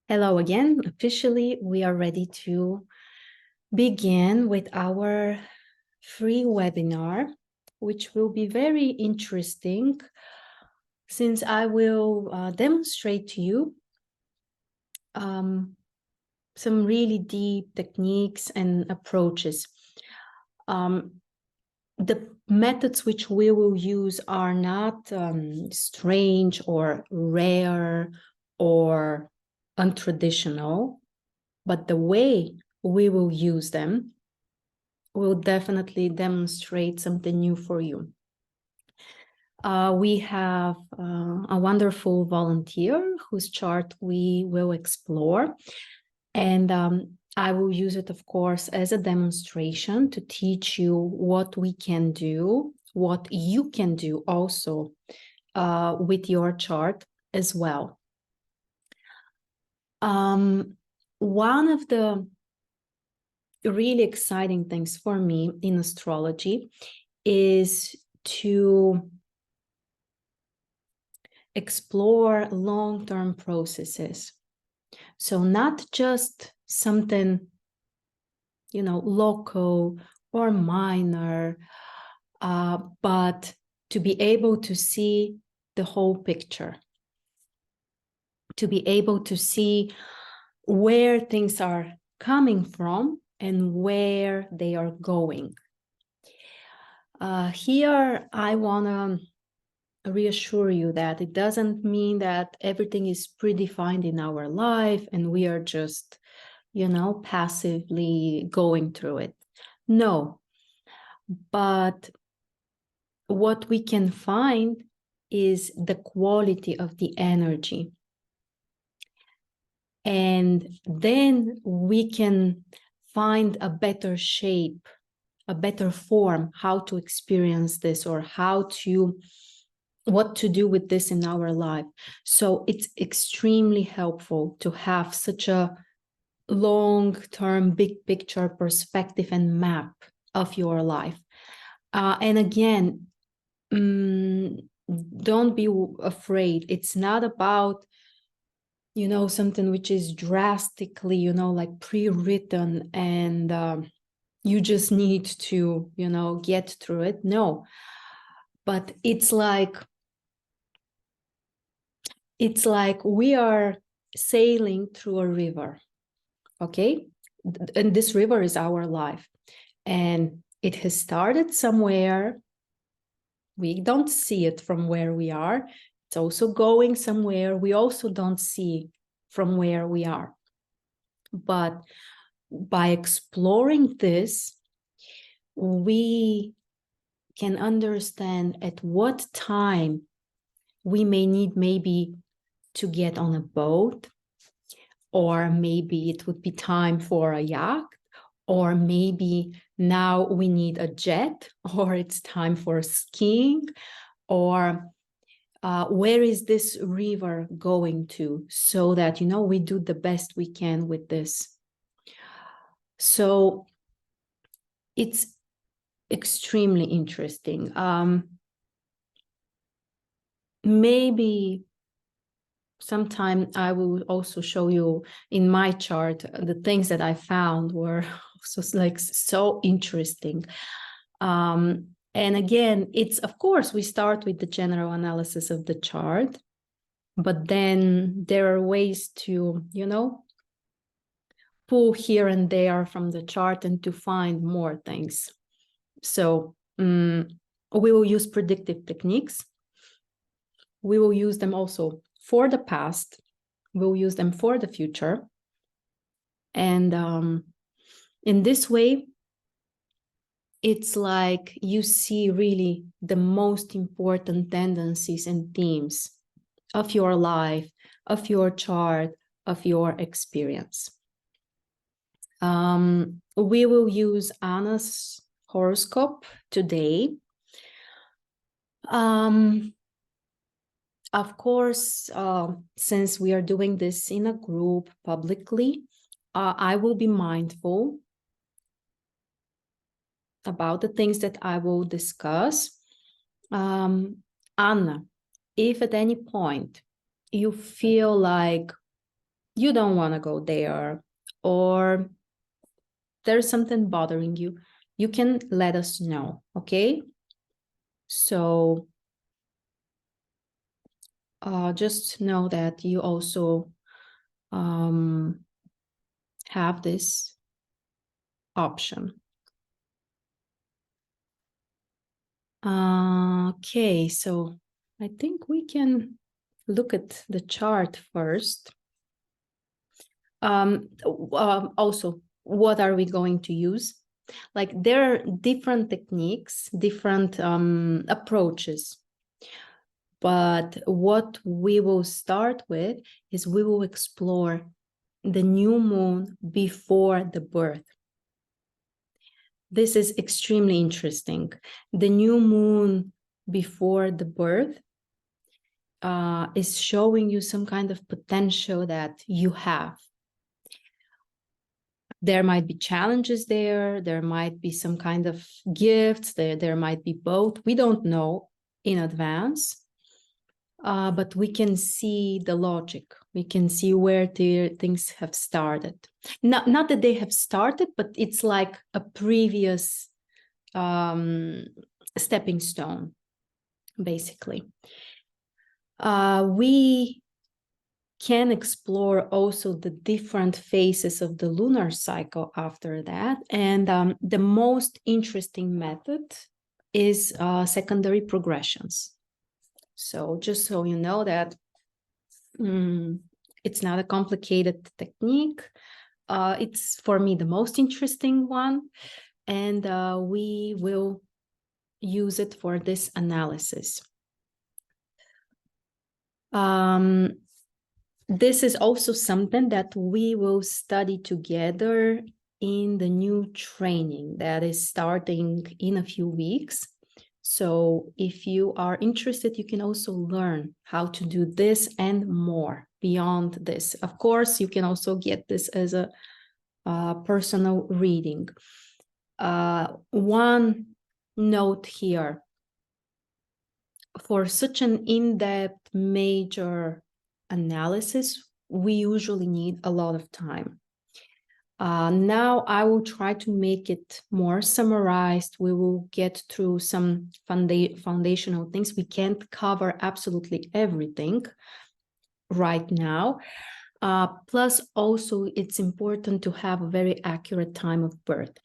Hello again. Officially, we are ready to begin with our free webinar, which will be very interesting since I will demonstrate to you some really deep techniques and approaches. The methods which we will use are not strange or rare or untraditional, but the way we will use them will definitely demonstrate something new for you. We have a wonderful volunteer whose chart we will explore. And I will use it, of course, as a demonstration to teach you what we can do, what you can do also with your chart as well. One of the really exciting things for me in astrology is to explore long-term processes. So not just something, local or minor, but to be able to see the whole picture, to be able to see where things are coming from and where they are going. Here, I want to reassure you that it doesn't mean that everything is predefined in our life and we are just, passively going through it. No, but what we can find is the quality of the energy. And then we can find a better shape, a better form, how to experience this or what to do with this in our life. So it's extremely helpful to have such a long-term, big picture perspective and map of your life. And again, don't be afraid. It's not about, something which is drastically, like pre-written and you just need to, get through it. No, but it's like we are sailing through a river, okay? And this river is our life. And it has started somewhere. We don't see it from where we are. It's also going somewhere. We also don't see from where we are. But by exploring this, we can understand at what time we may need maybe to get on a boat, or maybe it would be time for a yacht, or maybe now we need a jet, or it's time for skiing, or where is this river going to, so that, we do the best we can with this. So it's extremely interesting. Maybe sometime I will also show you in my chart the things that I found were so interesting. And again, it's, of course, we start with the general analysis of the chart, but then there are ways to, pull here and there from the chart and to find more things. So we will use predictive techniques. We will use them also for the past. We'll use them for the future. And in this way, it's like you see really the most important tendencies and themes of your life, of your chart, of your experience. We will use Anna's horoscope today. Of course, since we are doing this in a group publicly, I will be mindful about the things that I will discuss. Anna, if at any point you feel like you don't want to go there, or there's something bothering you, you can let us know, okay? So just know that you also have this option. Okay, so I think we can look at the chart first. Also, what are we going to use? Like, there are different techniques, different approaches. But what we will start with is we will explore the new moon before the birth. This is extremely interesting. The new moon before the birth is showing you some kind of potential that you have. There might be challenges there might be some kind of gifts, there might be both. We don't know in advance, but we can see the logic. We can see where things have started. Not that they have started, but it's like a previous stepping stone, basically. We can explore also the different phases of the lunar cycle after that. And the most interesting method is secondary progressions. So just so you know that it's not a complicated technique. It's, for me, the most interesting one. And we will use it for this analysis. This is also something that we will study together in the new training that is starting in a few weeks. So if you are interested, you can also learn how to do this and more beyond this. Of course, you can also get this as a personal reading. One note here: for such an in-depth major analysis, we usually need a lot of time. Now I will try to make it more summarized. We will get through some foundational things. We can't cover absolutely everything right now. Plus, also, it's important to have a very accurate time of birth.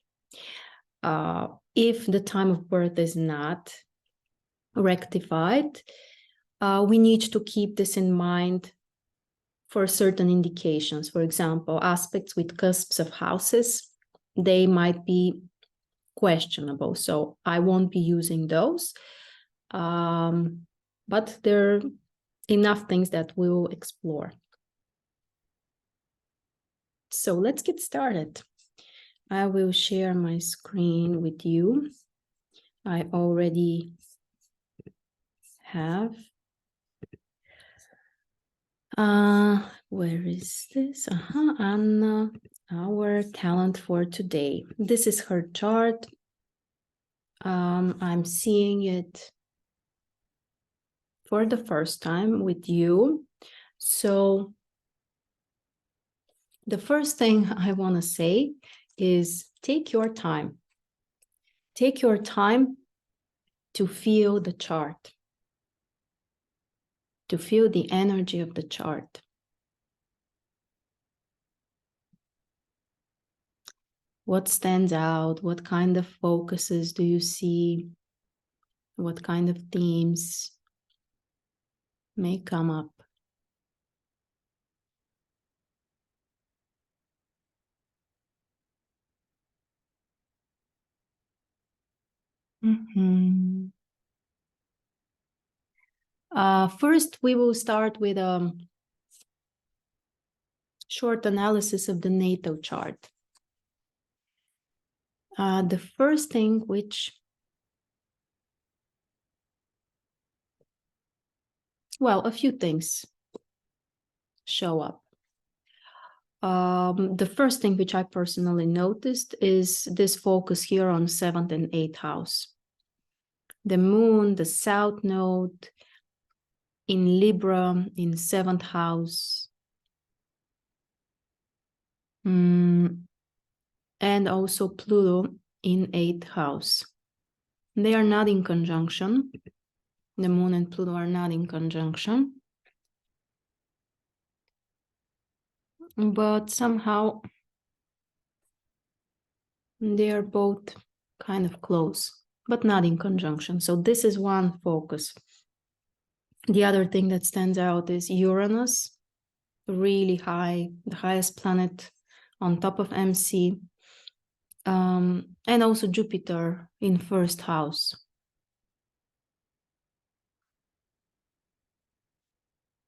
If the time of birth is not rectified, we need to keep this in mind for certain indications. For example, aspects with cusps of houses, they might be questionable. So I won't be using those. But there are enough things that we will explore. So let's get started. I will share my screen with you. I already have. Where is this? Anna, our talent for today. This is her chart. I'm seeing it for the first time with you. So the first thing I want to say is take your time. Take your time to feel the chart, to feel the energy of the chart. What stands out? What kind of focuses do you see? What kind of themes may come up? First, we will start with a short analysis of the NATO chart. The first thing which, well, a few things show up. The first thing which I personally noticed is this focus here on 7th and 8th house. The moon, the south node in Libra in 7th house, and also Pluto in 8th house. They are not in conjunction. The moon and Pluto are not in conjunction. But somehow they are both kind of close, but not in conjunction. So this is one focus. The other thing that stands out is Uranus, really high, the highest planet on top of MC, and also Jupiter in 1st house.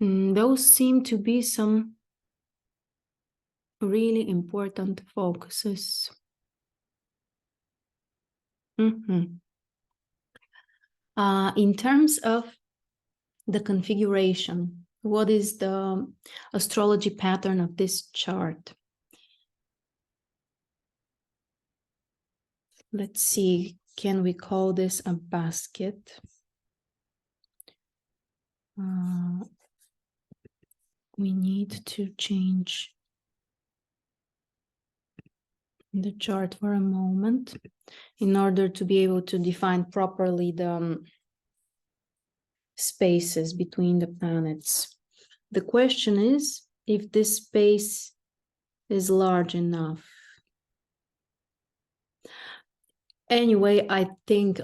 Those seem to be some really important focuses. In terms of the configuration, what is the astrology pattern of this chart? Let's see, can we call this a basket? We need to change the chart for a moment in order to be able to define properly the spaces between the planets. The question is if this space is large enough. Anyway, I think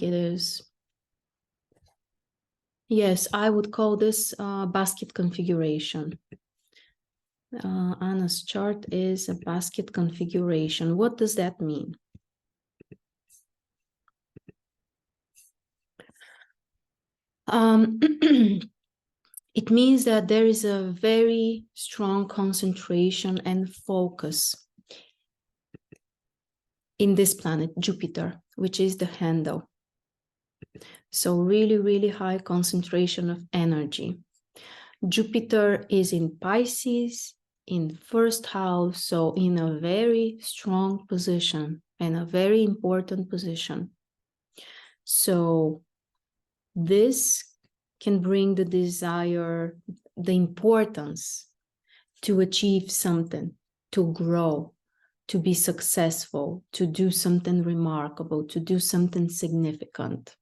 it is. Yes, I would call this basket configuration. Anna's chart is a basket configuration. What does that mean? It means that there is a very strong concentration and focus in this planet, Jupiter, which is the handle. So really, really high concentration of energy. Jupiter is in Pisces, in 1st house, so in a very strong position and a very important position. So this can bring the desire, the importance to achieve something, to grow, to be successful, to do something remarkable, to do something significant.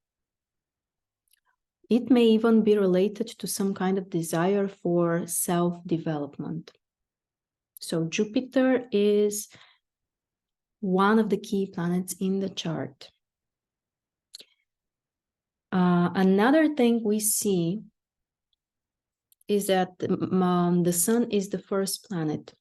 It may even be related to some kind of desire for self-development. So Jupiter is one of the key planets in the chart. Another thing we see is that the Sun is the 1st planet.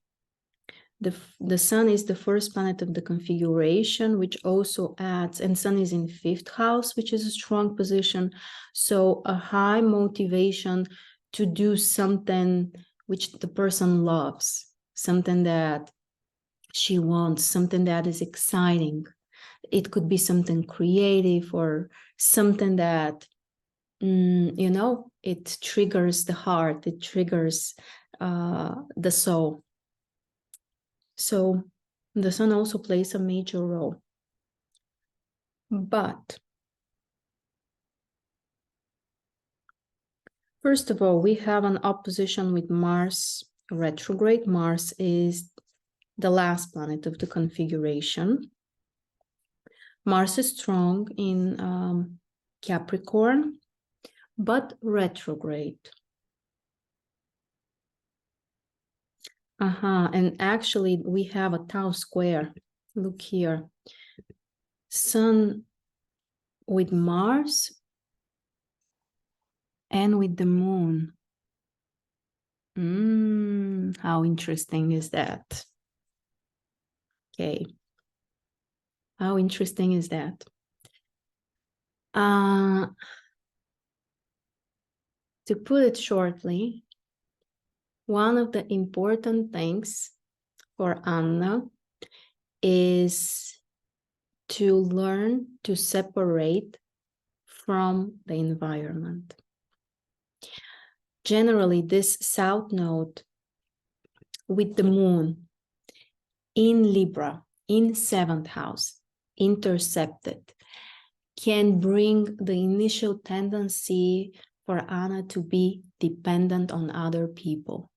The Sun is the 1st planet of the configuration, which also adds, and Sun is in 5th house, which is a strong position. So a high motivation to do something which the person loves, something that she wants, something that is exciting. It could be something creative or something that, you know, it triggers the heart, it triggers the soul. So the Sun also plays a major role. But first of all, we have an opposition with Mars retrograde. Mars is the last planet of the configuration. Mars is strong in Capricorn, but retrograde. And actually we have a Tau square. Look here. Sun with Mars and with the moon. How interesting is that? Okay. How interesting is that? To put it shortly, one of the important things for Anna is to learn to separate from the environment. Generally, this South Node with the moon in Libra, in 7th house, intercepted, can bring the initial tendency for Anna to be dependent on other people.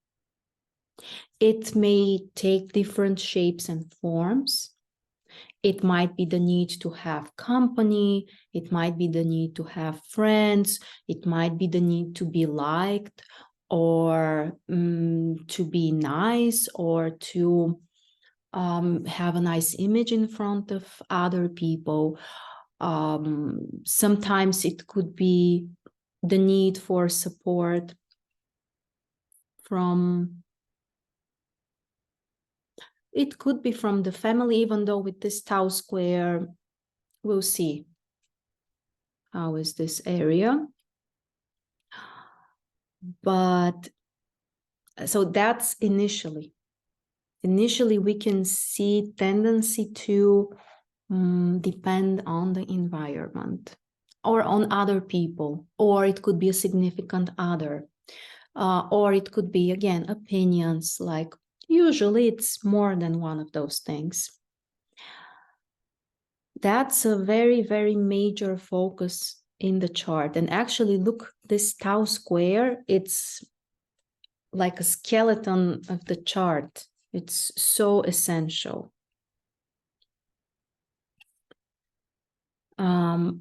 It may take different shapes and forms. It might be the need to have company. It might be the need to have friends. It might be the need to be liked, or to be nice, or to have a nice image in front of other people. Sometimes it could be the need for support from, it could be from the family, even though with this Tau square, we'll see how is this area. But so that's initially. Initially, we can see tendency to depend on the environment or on other people, or it could be a significant other, or it could be, again, opinions. Like usually it's more than one of those things. That's a very, very major focus in the chart. And actually, look, this Tau square, it's like a skeleton of the chart. It's so essential.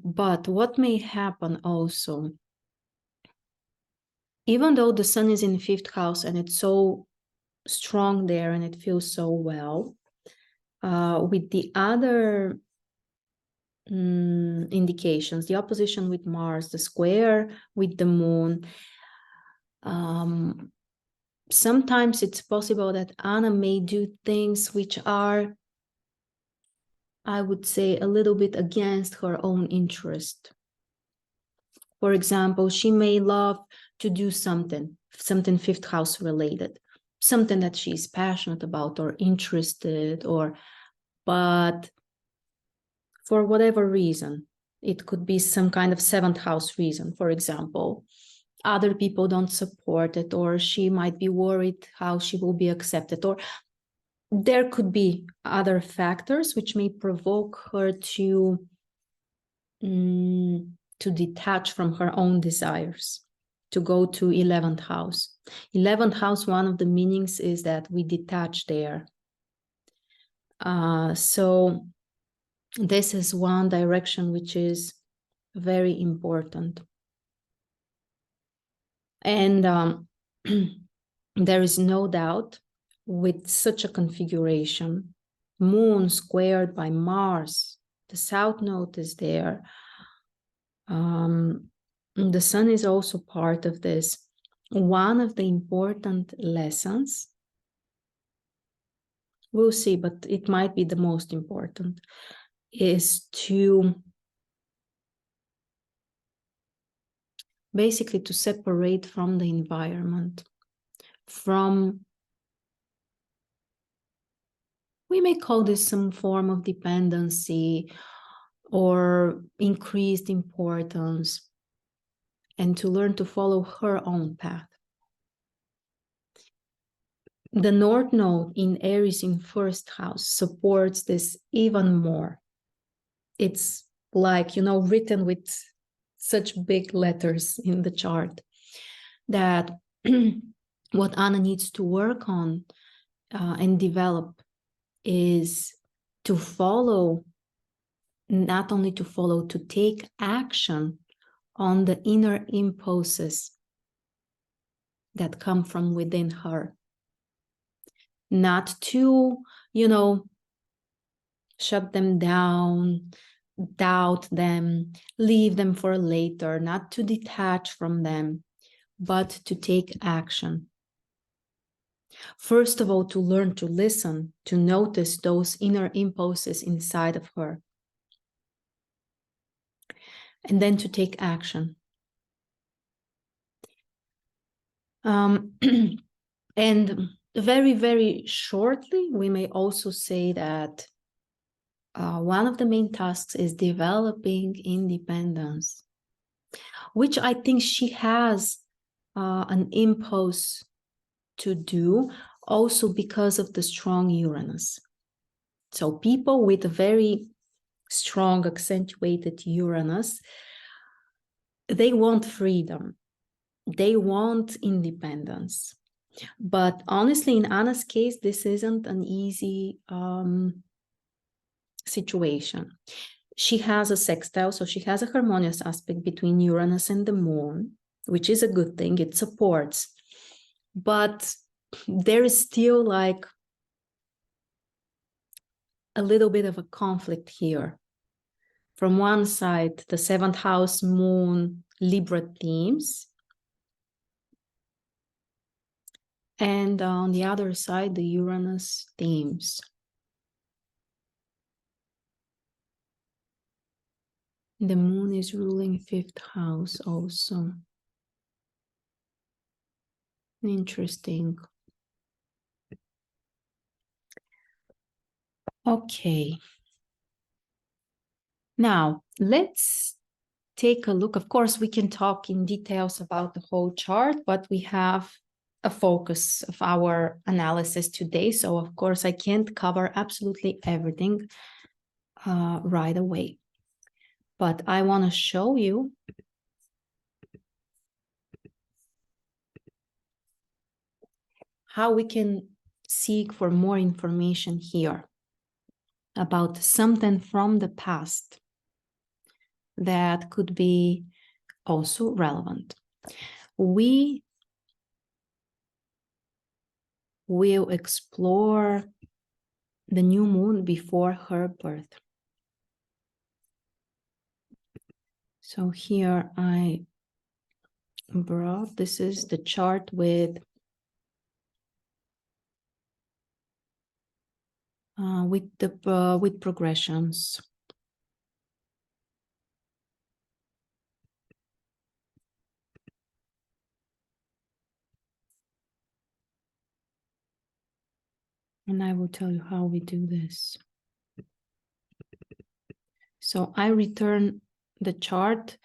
But what may happen also, even though the sun is in 5th house and it's so strong there and it feels so well, with the other indications, the opposition with Mars, the square with the moon, sometimes it's possible that Anna may do things which are, I would say, a little bit against her own interest. For example, she may love to do something 5th house related, something that she's passionate about or interested, but for whatever reason, it could be some kind of 7th house reason, for example, other people don't support it, or she might be worried how she will be accepted, or there could be other factors which may provoke her to detach from her own desires, to go to 11th house. 11th house, one of the meanings is that we detach there. So this is one direction which is very important. And there is no doubt, with such a configuration, Moon squared by Mars, the South Node is there. The Sun is also part of this. One of the important lessons, we'll see, but it might be the most important, is to basically to separate from the environment, from, we may call this some form of dependency or increased importance, and to learn to follow her own path. The North Node in Aries in 1st house supports this even more. It's like, written with such big letters in the chart, that what Anna needs to work on and develop is to follow, not only to follow, to take action on the inner impulses that come from within her. Not to, shut them down, doubt them, leave them for later, not to detach from them, but to take action. First of all, to learn to listen, to notice those inner impulses inside of her. And then to take action. And very, very shortly, we may also say that one of the main tasks is developing independence, which I think she has an impulse to do, also because of the strong Uranus. So people with a very strong, accentuated Uranus, they want freedom. They want independence. But honestly, in Anna's case, this isn't an easy situation. She has a sextile, so she has a harmonious aspect between Uranus and the moon, which is a good thing. It supports. But there is still like a little bit of a conflict here. From one side, the 7th house moon Libra themes. And on the other side, the Uranus themes. The moon is ruling 5th house also. Interesting. Okay. Now, let's take a look. Of course, we can talk in details about the whole chart, but we have a focus of our analysis today. So, of course, I can't cover absolutely everything right away. But I want to show you how we can seek for more information here about something from the past that could be also relevant. We will explore the new moon before her birth. So here I brought, this is the chart with progressions. And I will tell you how we do this. So I return the chart.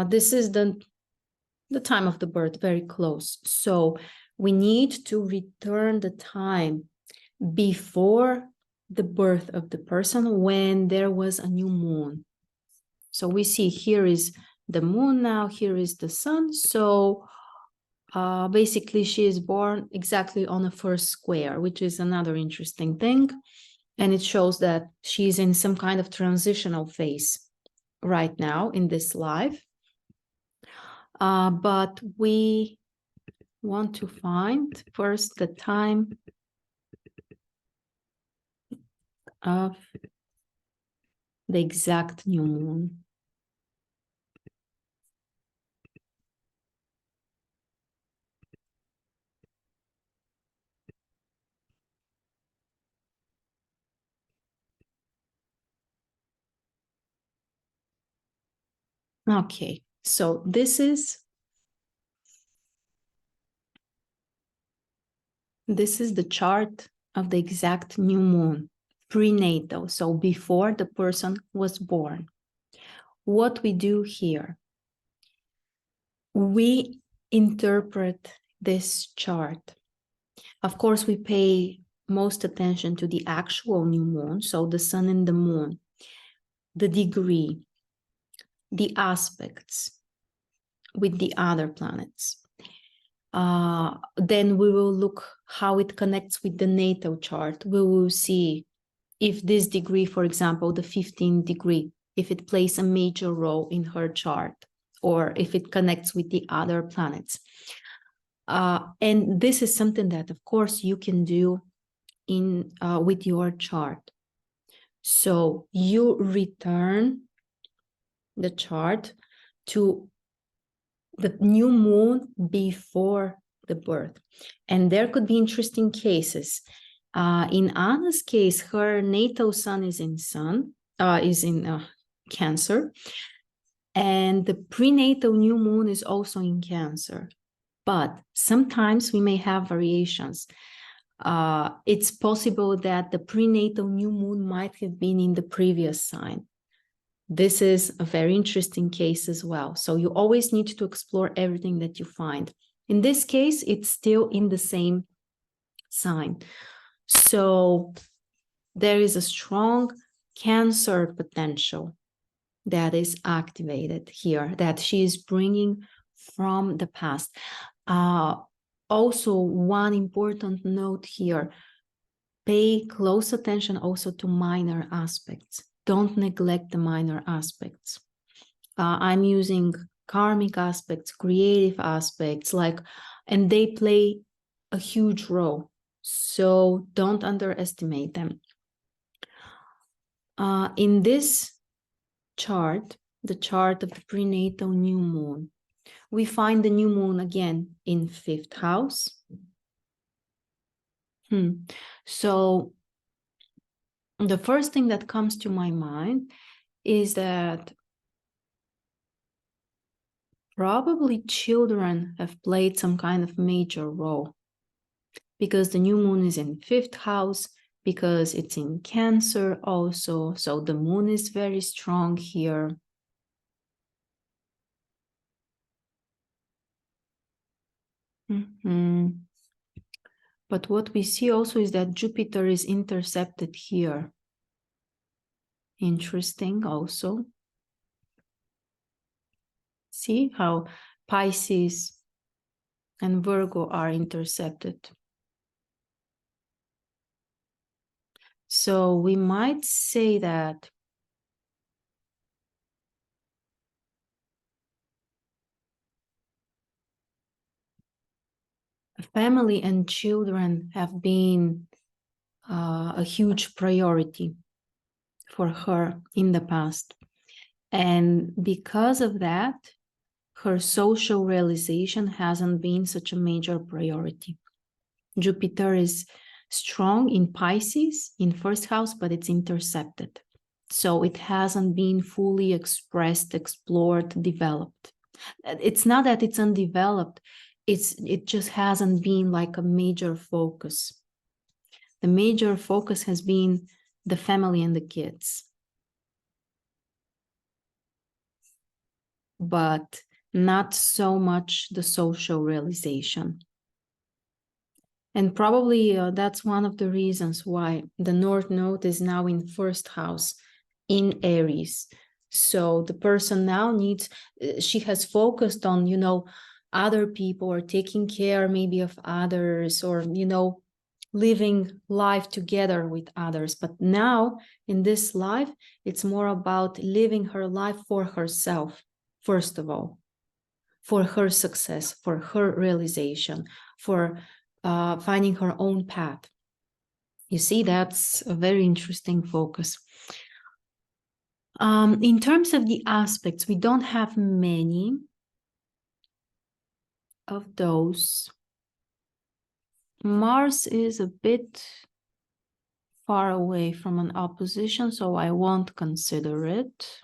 This is the time of the birth, very close. So we need to return the time before the birth of the person when there was a new moon. So we see here is the moon now, here is the sun. So basically she is born exactly on the first square, which is another interesting thing. And it shows that she's in some kind of transitional phase right now in this life. But we want to find first the time of the exact new moon. Okay, so this is the chart of the exact new moon, prenatal, so before the person was born. What we do here, we interpret this chart. Of course, we pay most attention to the actual new moon, so the sun and the moon, the degree, the aspects with the other planets. Then we will look how it connects with the NATO chart. We will see if this degree, for example, the 15th degree, if it plays a major role in her chart, or if it connects with the other planets. And this is something that, of course, you can do in with your chart. So you return the chart to the new moon before the birth. And there could be interesting cases. In Anna's case, her natal sun is in Cancer. And the prenatal new moon is also in Cancer. But sometimes we may have variations. It's possible that the prenatal new moon might have been in the previous sign. This is a very interesting case as well. So you always need to explore everything that you find. In this case, it's still in the same sign. So there is a strong Cancer potential that is activated here, that she is bringing from the past. Also, one important note here, pay close attention also to minor aspects. Don't neglect the minor aspects. I'm using karmic aspects, creative aspects, and they play a huge role. So don't underestimate them. In this chart, the chart of the prenatal new moon, we find the new moon again in 5th house. So the first thing that comes to my mind is that probably children have played some kind of major role, because the new moon is in 5th house, because it's in Cancer also. So the moon is very strong here. But what we see also is that Jupiter is intercepted here. Interesting also. See how Pisces and Virgo are intercepted. So we might say that family and children have been a huge priority for her in the past. And because of that, her social realization hasn't been such a major priority. Jupiter is strong in Pisces, in 1st house, but it's intercepted. So it hasn't been fully expressed, explored, developed. It's not that it's undeveloped, it just hasn't been like a major focus. The major focus has been the family and the kids. But not so much the social realization. And probably that's one of the reasons why the North Node is now in 1st house in Aries. So the person now needs, she has focused on, other people, or taking care maybe of others, or, living life together with others. But now in this life, it's more about living her life for herself, first of all, for her success, for her realization, for finding her own path. You see, that's a very interesting focus. In terms of the aspects, we don't have many of those. Mars is a bit far away from an opposition, so I won't consider it.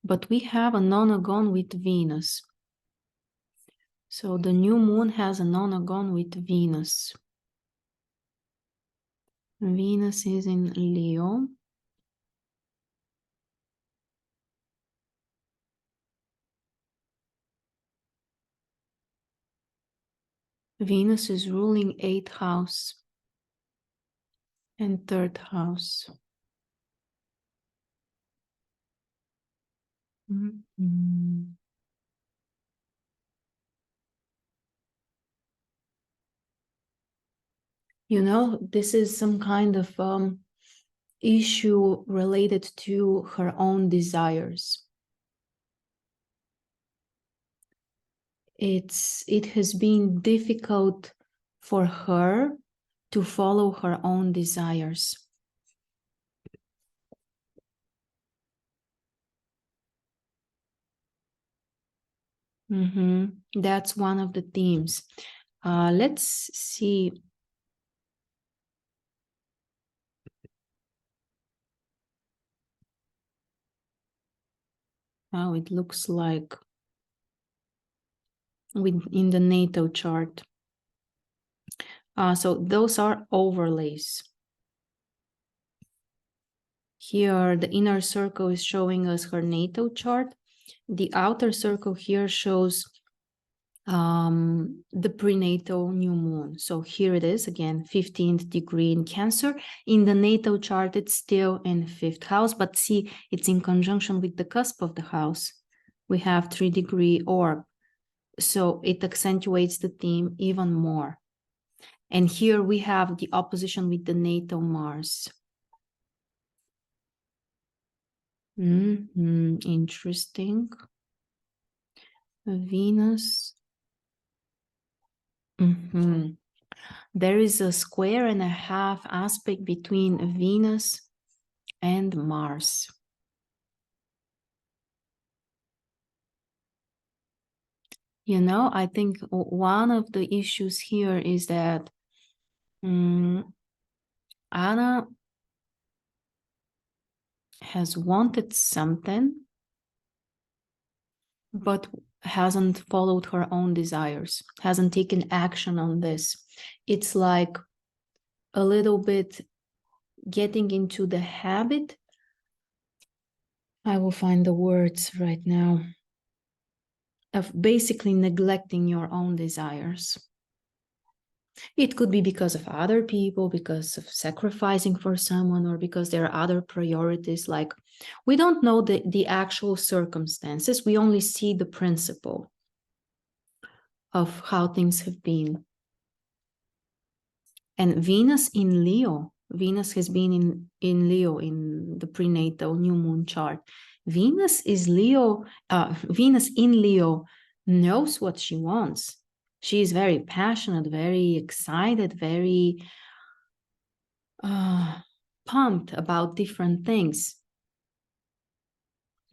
But we have a nonagon with Venus. So the new moon has a nonagon with Venus. Venus is in Leo. Venus is ruling 8th house and 3rd house. This is some kind of issue related to her own desires. It has been difficult for her to follow her own desires. That's one of the themes. Let's see. How it looks like in the NATO chart. So those are overlays. Here, the inner circle is showing us her NATO chart. The outer circle here shows the prenatal new moon. So here it is again, 15th degree in Cancer. In the natal chart, it's still in 5th house, but see, it's in conjunction with the cusp of the house. we have 3-degree orb. So it accentuates the theme even more. And here we have the opposition with the NATO Mars. Interesting. Venus. There is a 1.5 aspect between Venus and Mars. You know, I think one of the issues here is that Anna has wanted something, but hasn't followed her own desires, hasn't taken action on this. It's like a little bit getting into the habit. I will find the words right now. Of basically neglecting your own desires. It could be because of other people, because of sacrificing for someone, or because there are other priorities. Like, we don't know the actual circumstances. We only see the principle of how things have been. And Venus in Leo, Venus has been in Leo in the prenatal new moon chart. Venus is Leo, Venus in Leo knows what she wants. She is very passionate, very excited, very pumped about different things.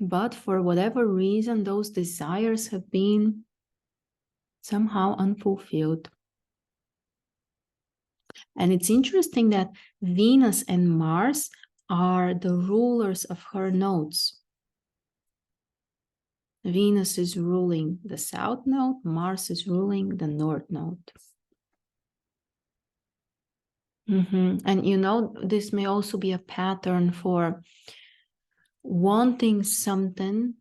But for whatever reason, those desires have been somehow unfulfilled. And it's interesting that Venus and Mars are the rulers of her nodes. Venus is ruling the south node, Mars is ruling the north node. And you know, this may also be a pattern for wanting something,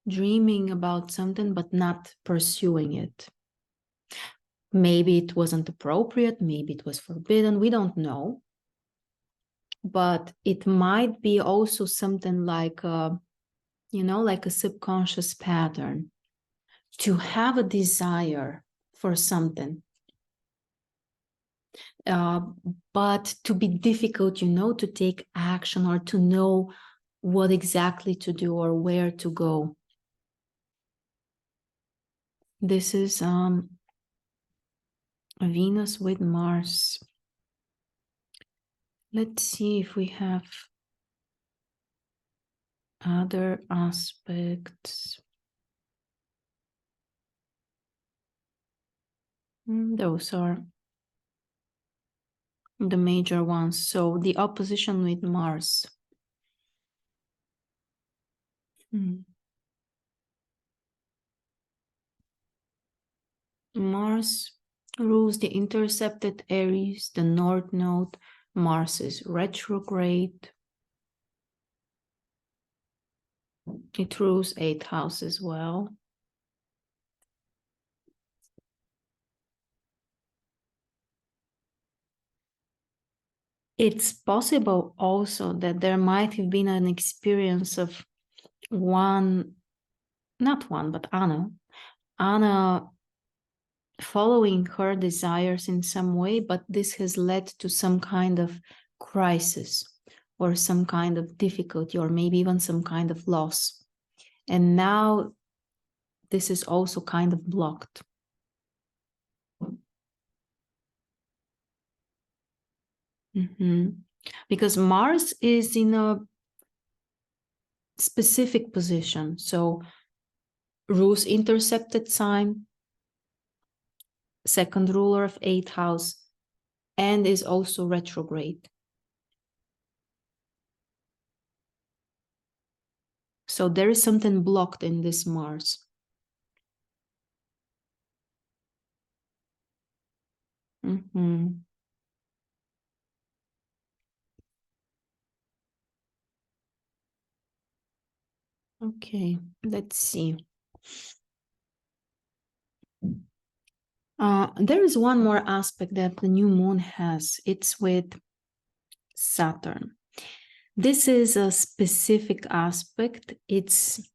dreaming about something, but not pursuing it. Maybe it wasn't appropriate, maybe it was forbidden, we don't know. But it might be also something like you know, like a subconscious pattern, to have a desire for something, but to be difficult, you know, to take action or to know what exactly to do or where to go. This is Venus with Mars. Let's see if we have other aspects. Those are the major ones. So the opposition with Mars. Mars rules the intercepted Aries, the North Node. Mars is retrograde. It rules 8th house as well. It's possible also that there might have been an experience of Anna following her desires in some way, but this has led to some kind of crisis or some kind of difficulty or maybe even some kind of loss. And now this is also kind of blocked. Because Mars is in a specific position. So rules intercepted sign, second ruler of 8th house, and is also retrograde. So there is something blocked in this Mars. Okay, let's see. There is one more aspect that the new moon has. It's with Saturn. This is a specific aspect. It's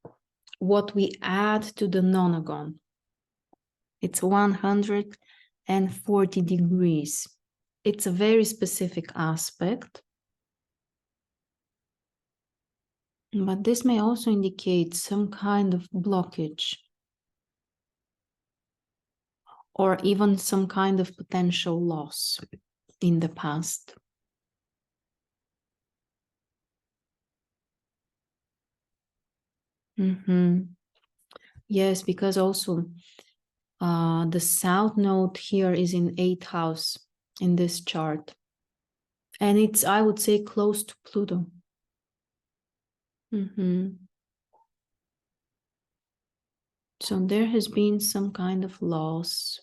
what we add to the nonagon. It's 140 degrees. It's a very specific aspect. But this may also indicate some kind of blockage or even some kind of potential loss in the past. Yes, because also the south node here is in 8th house in this chart. And it's, I would say, close to Pluto. So there has been some kind of loss.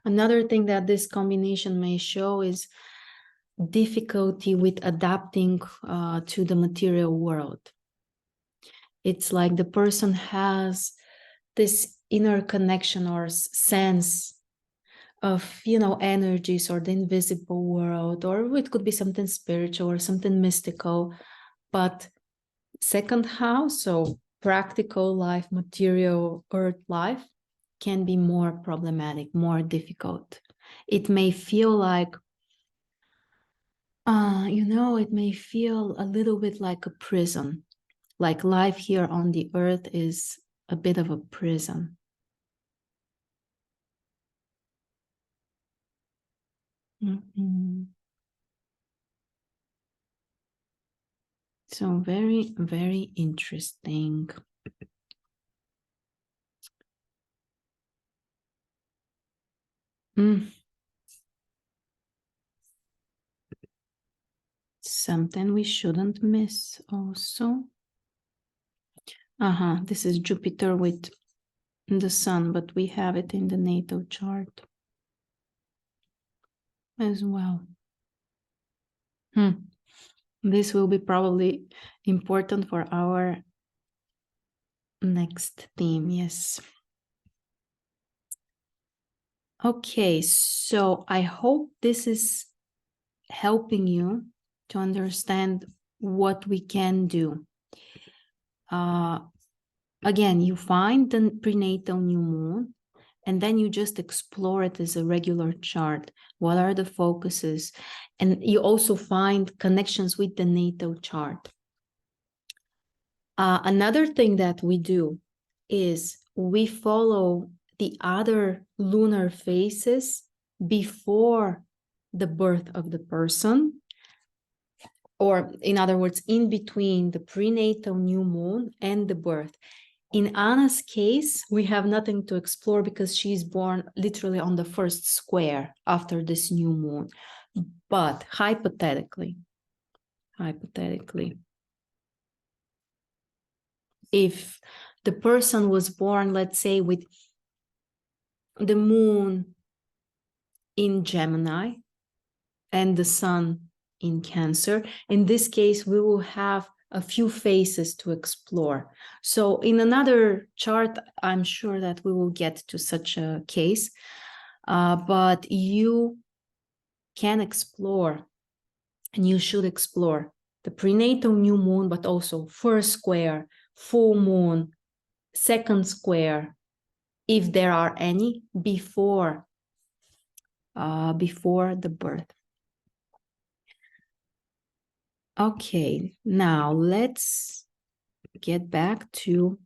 Another thing that this combination may show is difficulty with adapting to the material world. It's like the person has this inner connection or sense of, you know, energies or the invisible world, or it could be something spiritual or something mystical. But second house, so practical life, material earth life, can be more problematic, more difficult. It may feel like, you know, it may feel a little bit like a prison, like life here on the earth is a bit of a prison. So very, very interesting. Something we shouldn't miss also. This is Jupiter with the sun, but we have it in the NATO chart as well. This will be probably important for our next theme, yes. Okay, so I hope this is helping you to understand what we can do. Again, you find the prenatal new moon, and then you just explore it as a regular chart. What are the focuses? And you also find connections with the NATO chart. Another thing that we do is we follow the other lunar phases before the birth of the person, or in other words, in between the prenatal new moon and the birth. In Anna's case, we have nothing to explore because she's born literally on the first square after this new moon. But hypothetically, if the person was born, let's say, with the moon in Gemini and the sun in Cancer, in this case, we will have a few phases to explore. So in another chart, I'm sure that we will get to such a case, but you can explore, and you should explore, the prenatal new moon, but also first square, full moon, second square, if there are any, before the birth. Okay, now let's get back to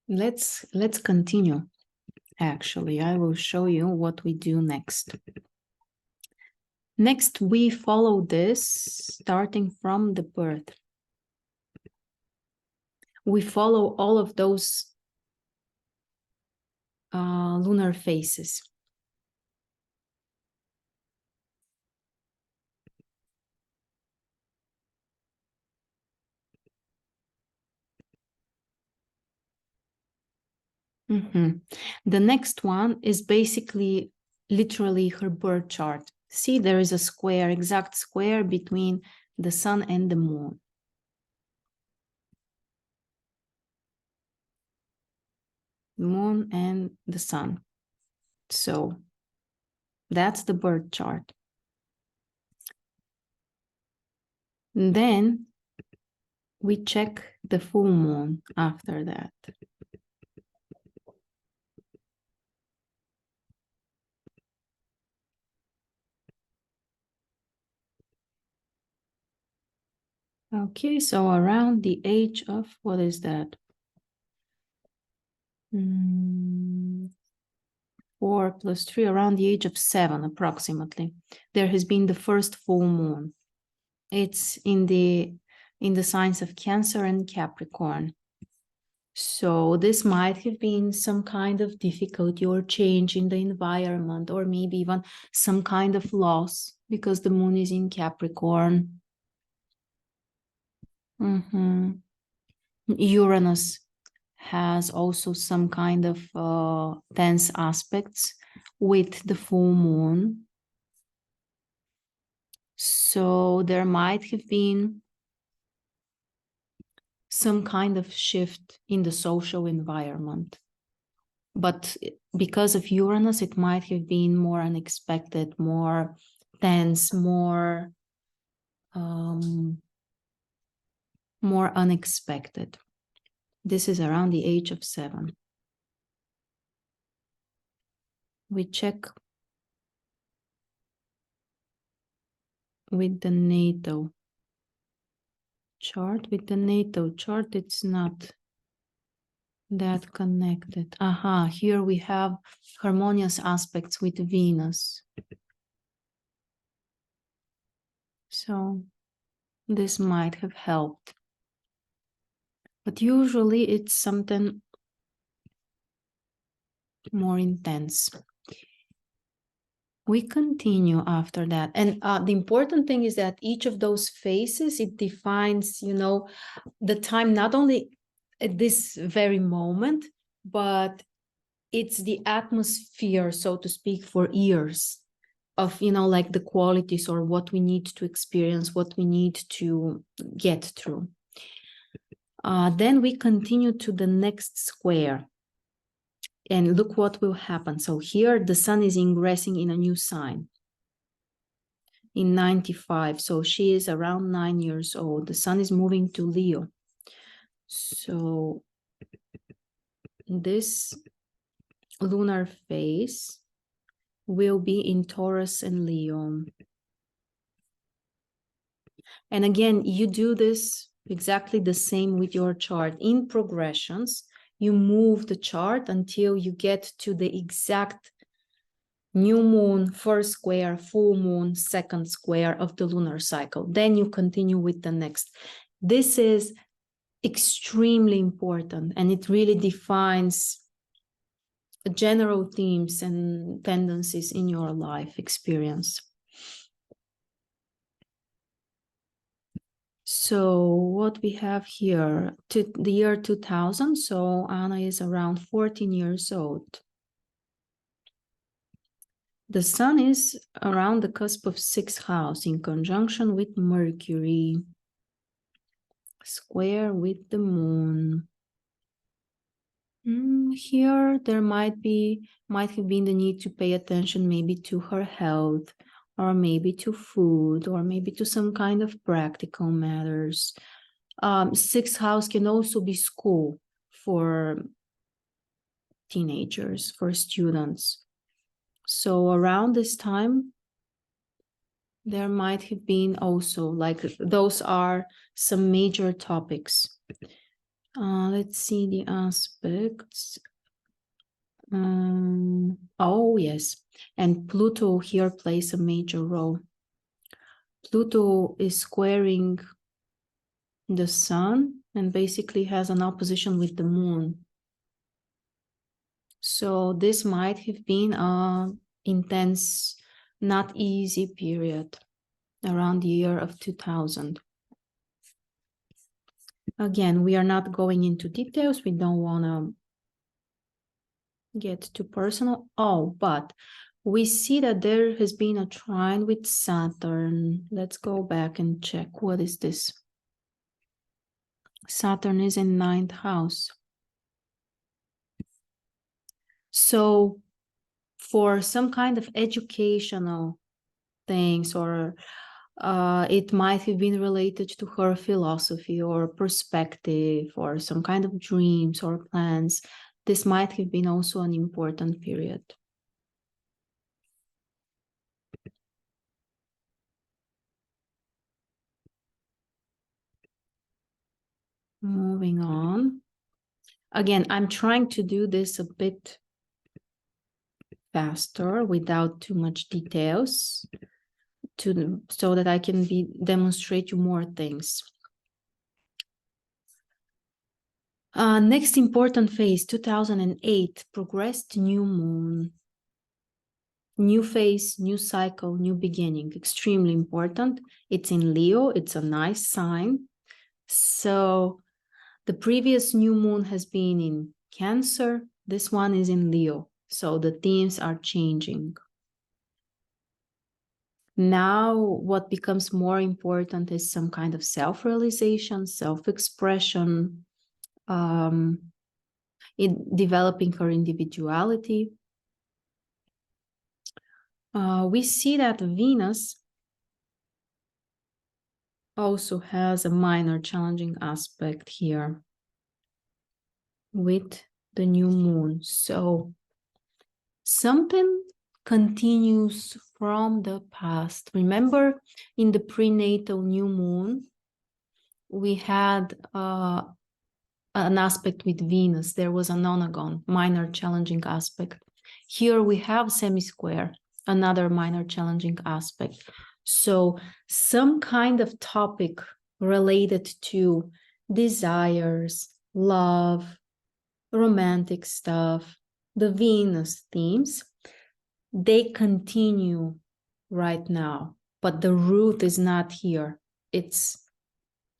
let's continue. Actually, I will show you what we do next. Next, we follow this starting from the birth. We follow all of those lunar phases. The next one is basically literally her birth chart. See, there is a square, exact square between the sun and the moon. Moon and the sun. So that's the birth chart. And then we check the full moon after that. Okay, so around the age of, what is that? 4 plus 3, around the age of 7 approximately. There has been the first full moon. It's in the signs of Cancer and Capricorn. So this might have been some kind of difficulty or change in the environment, or maybe even some kind of loss because the moon is in Capricorn. Uranus has also some kind of tense aspects with the full moon. So there might have been some kind of shift in the social environment. But because of Uranus, it might have been more unexpected, more tense, more unexpected. This is around the age of 7. We check with the NATO chart. With the NATO chart, it's not that connected. Aha, here we have harmonious aspects with Venus. So this might have helped. But usually it's something more intense. We continue after that. And the important thing is that each of those phases, it defines, the time, not only at this very moment, but it's the atmosphere, so to speak, for years of, like the qualities or what we need to experience, what we need to get through. Then we continue to the next square. And look what will happen. So here the sun is ingressing in a new sign in 95. So she is around 9 years old. The sun is moving to Leo. So this lunar phase will be in Taurus and Leo. And again, you do this exactly the same with your chart. In progressions, you move the chart until you get to the exact new moon, first square, full moon, second square of the lunar cycle. Then you continue with the next. This is extremely important, and it really defines general themes and tendencies in your life experience. So what we have here, to the year 2000, so Anna is around 14 years old. The sun is around the cusp of 6th house in conjunction with Mercury, square with the moon. Here there might have been the need to pay attention maybe to her health, or maybe to food, or maybe to some kind of practical matters. 6th house can also be school for teenagers, for students. So around this time, there might have been also, like, those are some major topics. Let's see the aspects. Oh, yes. And Pluto here plays a major role. Pluto is squaring the sun and basically has an opposition with the moon. So this might have been an intense, not easy period around the year of 2000. Again, we are not going into details. We don't want to get too personal. Oh, but we see that there has been a trine with Saturn. Let's go back and check. What is this? Saturn is in 9th house. So for some kind of educational things, or it might have been related to her philosophy or perspective or some kind of dreams or plans, this might have been also an important period. Moving on. Again, I'm trying to do this a bit faster without too much details so that I can demonstrate you more things. Next important phase, 2008, progressed new moon. New phase, new cycle, new beginning, extremely important. It's in Leo, it's a nice sign. So the previous new moon has been in Cancer, this one is in Leo. So the themes are changing. Now what becomes more important is some kind of self-realization, self-expression, in developing her individuality. We see that Venus also has a minor challenging aspect here with the new moon. So something continues from the past. Remember, in the prenatal new moon, we had an aspect with Venus. There was a nonagon, minor challenging aspect. Here we have semi-square, another minor challenging aspect. So some kind of topic related to desires, love, romantic stuff, the Venus themes, they continue right now, but the root is not here.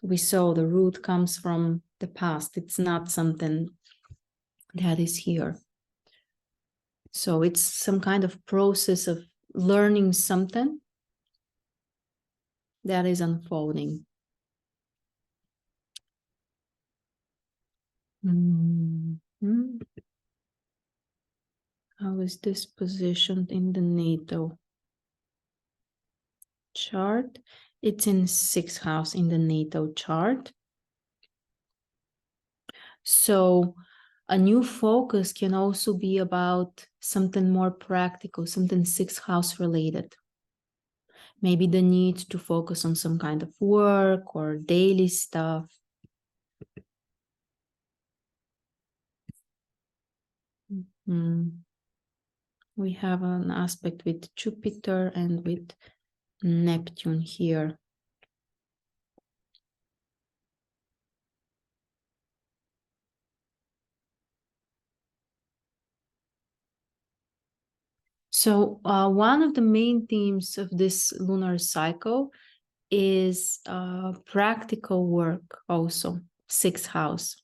We saw the root comes from the past. It's not something that is here. So it's some kind of process of learning something that is unfolding. How is this positioned in the NATO chart? It's in 6th house in the NATO chart. So a new focus can also be about something more practical, something 6th house related. Maybe the need to focus on some kind of work or daily stuff. We have an aspect with Jupiter and with Neptune here. So one of the main themes of this lunar cycle is practical work also, 6th house.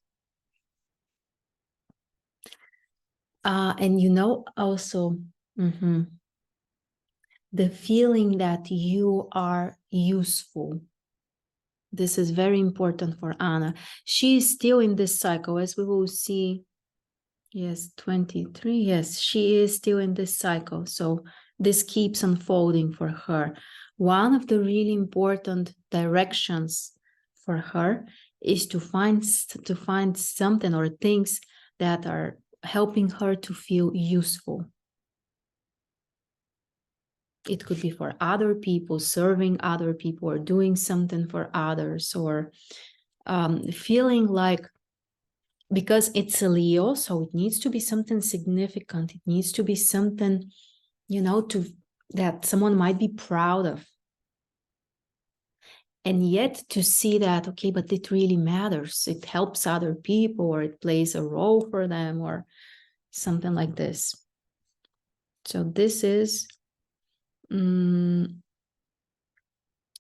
And you know, also the feeling that you are useful. This is very important for Anna. She is still in this cycle, as we will see. Yes, 23. Yes, she is still in this cycle. So this keeps unfolding for her. One of the really important directions for her is to find something or things that are helping her to feel useful. It could be for other people, serving other people, or doing something for others, or feeling like, because it's a Leo, so it needs to be something significant. It needs to be something, you know, that someone might be proud of. And yet to see that, okay, but it really matters. It helps other people, or it plays a role for them, or something like this. So this is a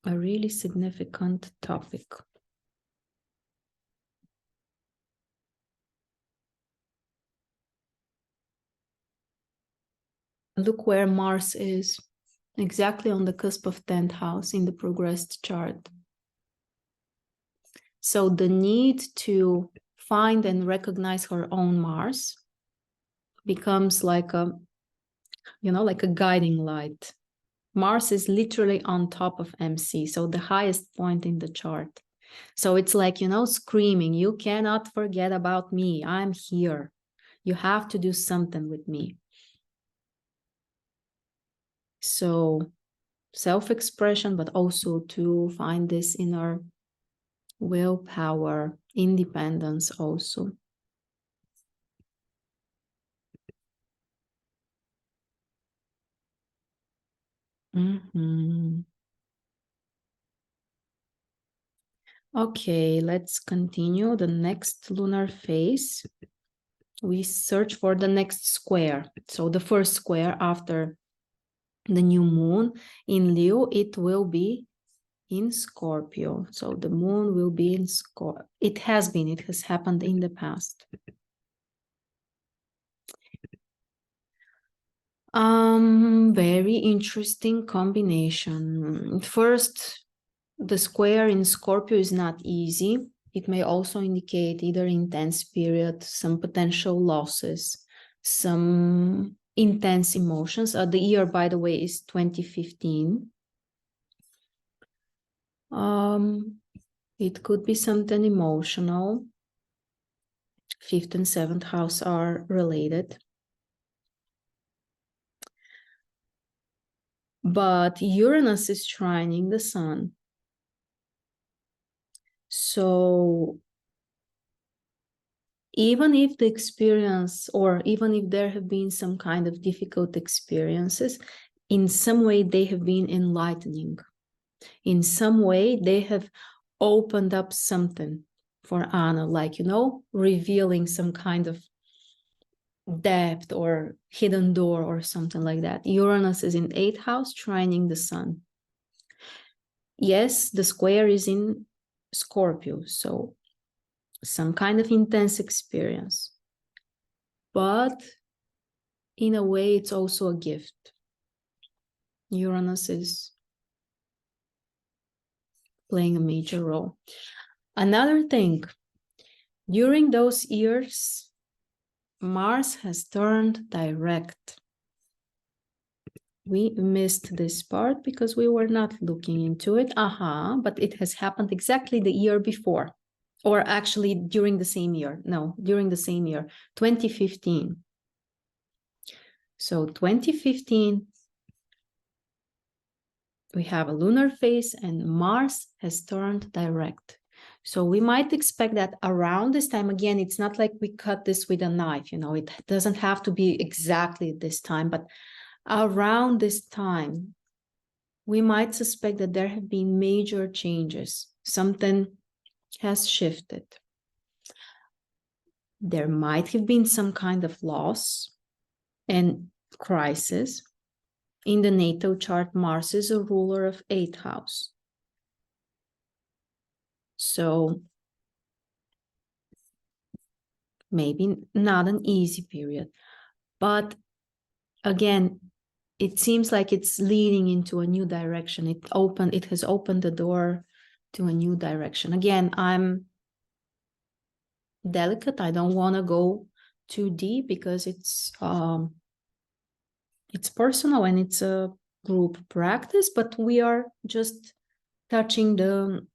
really significant topic. Look where Mars is, exactly on the cusp of 10th house in the progressed chart. So the need to find and recognize her own Mars becomes like a, like a guiding light. Mars is literally on top of MC, so the highest point in the chart. So it's like, screaming, you cannot forget about me. I'm here. You have to do something with me. So self-expression, but also to find this inner willpower, independence also. Okay, let's continue the next lunar phase. We search for the next square. So the first square after the new moon in Leo, it will be in Scorpio. So the moon will be in Scorpio. It has happened in the past. Very interesting combination. First, the square in Scorpio is not easy. It may also indicate either intense period, some potential losses, some intense emotions. The year, by the way, is 2015. It could be something emotional. 5th and 7th house are related. But Uranus is trining the sun. So even if the experience, or even if there have been some kind of difficult experiences, in some way they have been enlightening. In some way they have opened up something for Anna, like, revealing some kind of depth or hidden door or something like that. Uranus is in 8th house, trining the sun. Yes, the square is in Scorpio, so some kind of intense experience. But in a way, it's also a gift. Uranus is playing a major role. Another thing, during those years, Mars has turned direct. We missed this part because we were not looking into it. But it has happened exactly the year before. Or actually during the same year. No, during the same year, 2015. So 2015, we have a lunar phase and Mars has turned direct. So we might expect that around this time, again, it's not like we cut this with a knife, it doesn't have to be exactly this time, but around this time, we might suspect that there have been major changes. Something has shifted. There might have been some kind of loss and crisis. In the NATO chart, Mars is a ruler of 8th house. So maybe not an easy period. But again, it seems like it's leading into a new direction. It has opened the door to a new direction. Again, I'm delicate. I don't want to go too deep because it's personal and it's a group practice, but we are just touching the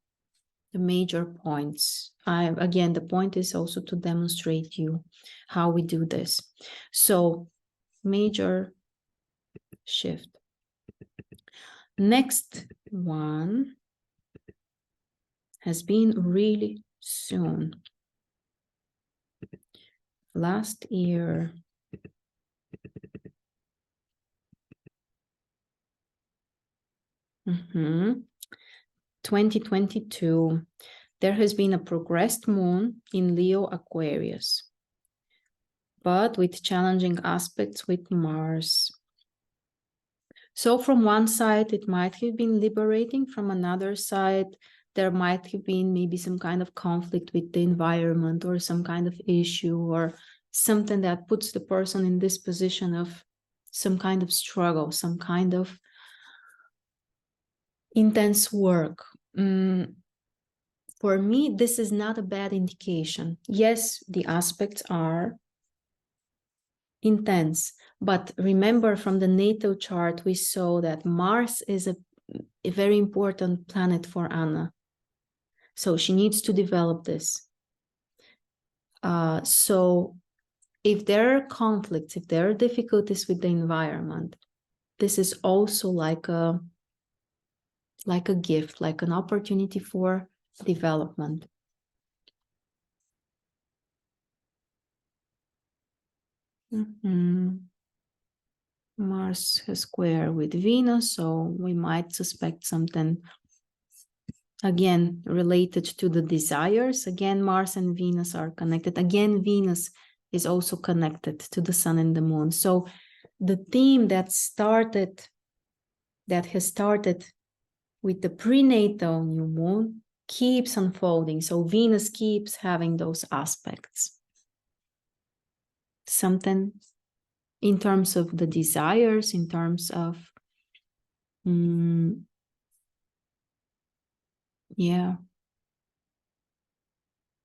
major points. Again, the point is also to demonstrate you how we do this. So major shift. Next one has been really soon. Last year. Mm-hmm. 2022, there has been a progressed moon in Leo Aquarius, but with challenging aspects with Mars. So from one side, it might have been liberating. From another side, there might have been maybe some kind of conflict with the environment or some kind of issue or something that puts the person in this position of some kind of struggle, some kind of intense work. For me, this is not a bad indication. Yes, the aspects are intense, but remember from the NATO chart, we saw that Mars is a very important planet for Anna. So she needs to develop this. So if there are conflicts, if there are difficulties with the environment, this is also like a gift, like an opportunity for development. Mars has square with Venus, so we might suspect something again related to the desires. Again, Mars and Venus are connected. Again, Venus is also connected to the Sun and the Moon. So the theme that has started with the prenatal new moon keeps unfolding. So Venus keeps having those aspects. Something in terms of the desires, in terms of,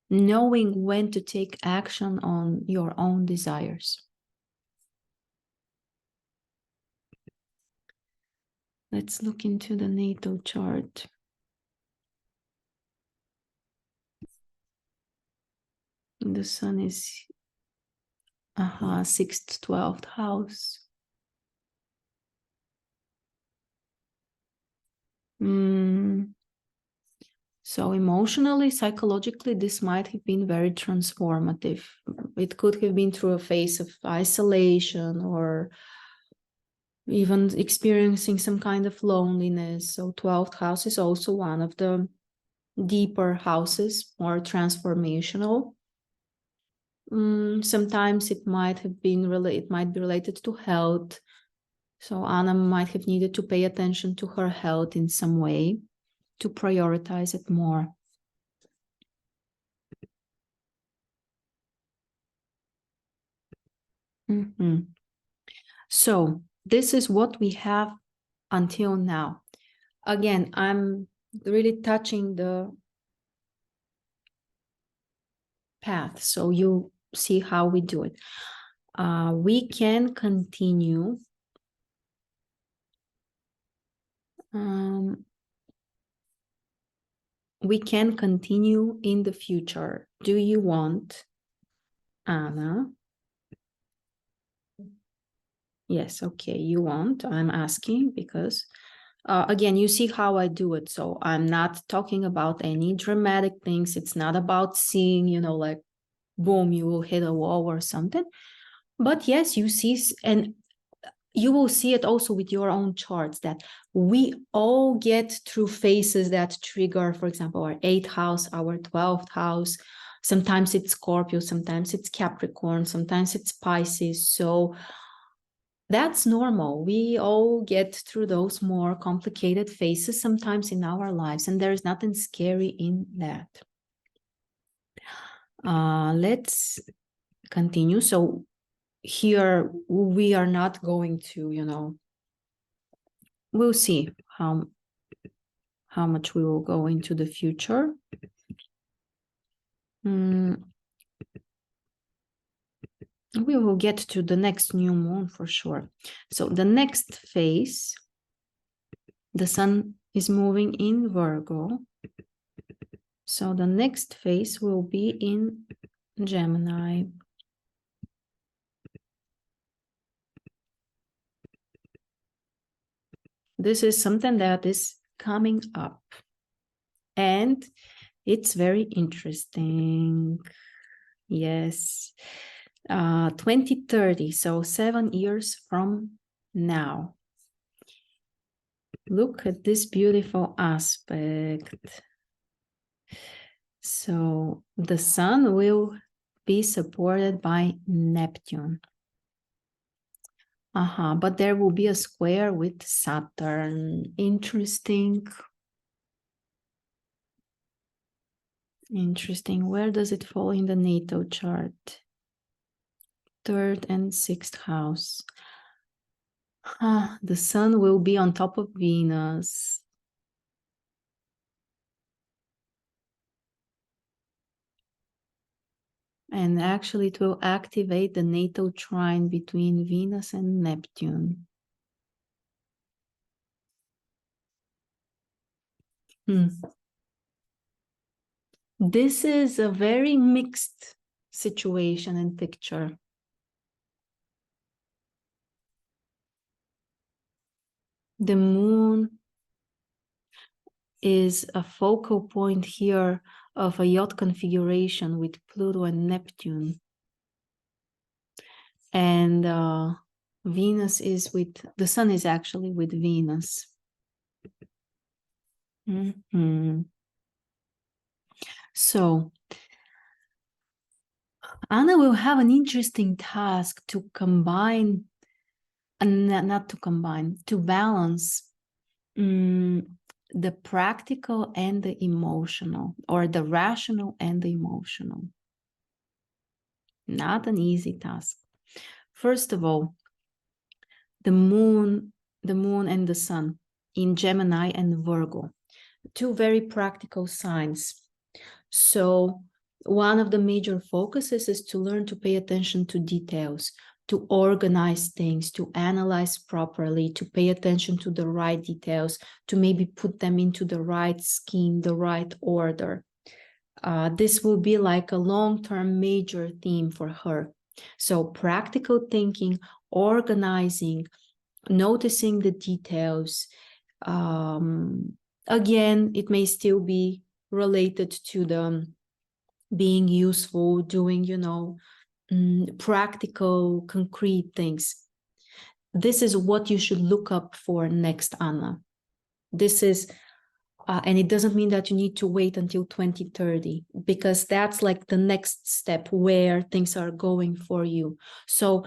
knowing when to take action on your own desires. Let's look into the NATO chart. The Sun is 6th, 12th house. So emotionally, psychologically, this might have been very transformative. It could have been through a phase of isolation or even experiencing some kind of loneliness. So 12th house is also one of the deeper houses, more transformational. Sometimes it might be related to health. So Anna might have needed to pay attention to her health in some way, to prioritize it more. So this is what we have until now. Again, I'm really touching the path, so you see how we do it. We can continue. We can continue in the future. Do you want, Anna? Yes, okay, you want. I'm asking because, again, you see how I do it. So I'm not talking about any dramatic things. It's not about seeing, like, boom, you will hit a wall or something. But yes, you see, and you will see it also with your own charts, that we all get through phases that trigger, for example, our 8th house, our 12th house. Sometimes it's Scorpio, sometimes it's Capricorn, sometimes it's Pisces. So that's normal. We all get through those more complicated phases sometimes in our lives, and there's nothing scary in that. Let's continue. So here we are not going to, we'll see how much we will go into the future. We will get to the next new moon for sure. So the next phase, the Sun is moving in Virgo. So the next phase will be in Gemini. This is something that is coming up, and it's very interesting. Yes. 2030, so 7 years from now. Look at this beautiful aspect. So the Sun will be supported by Neptune. But there will be a square with Saturn. Interesting. Interesting. Where does it fall in the NATO chart? 3rd and 6th house. The sun will be on top of Venus. And actually it will activate the natal trine between Venus and Neptune. This is a very mixed situation and picture. The moon is a focal point here of a yacht configuration with Pluto and Neptune. And Venus is with, the sun is actually with Venus. So Anna will have an interesting task to combine, not to combine, to balance the practical and the emotional, or the rational and the emotional. Not an easy task. First of all, the moon and the sun in Gemini and Virgo, two very practical signs. So one of the major focuses is to learn to pay attention to details, to organize things, to analyze properly, to pay attention to the right details, to maybe put them into the right scheme, the right order. This will be like a long-term major theme for her. So practical thinking, organizing, noticing the details. Again, it may still be related to the being useful, doing, practical, concrete things. This is what you should look up for next, Anna. This is, and it doesn't mean that you need to wait until 2030, because that's like the next step where things are going for you. So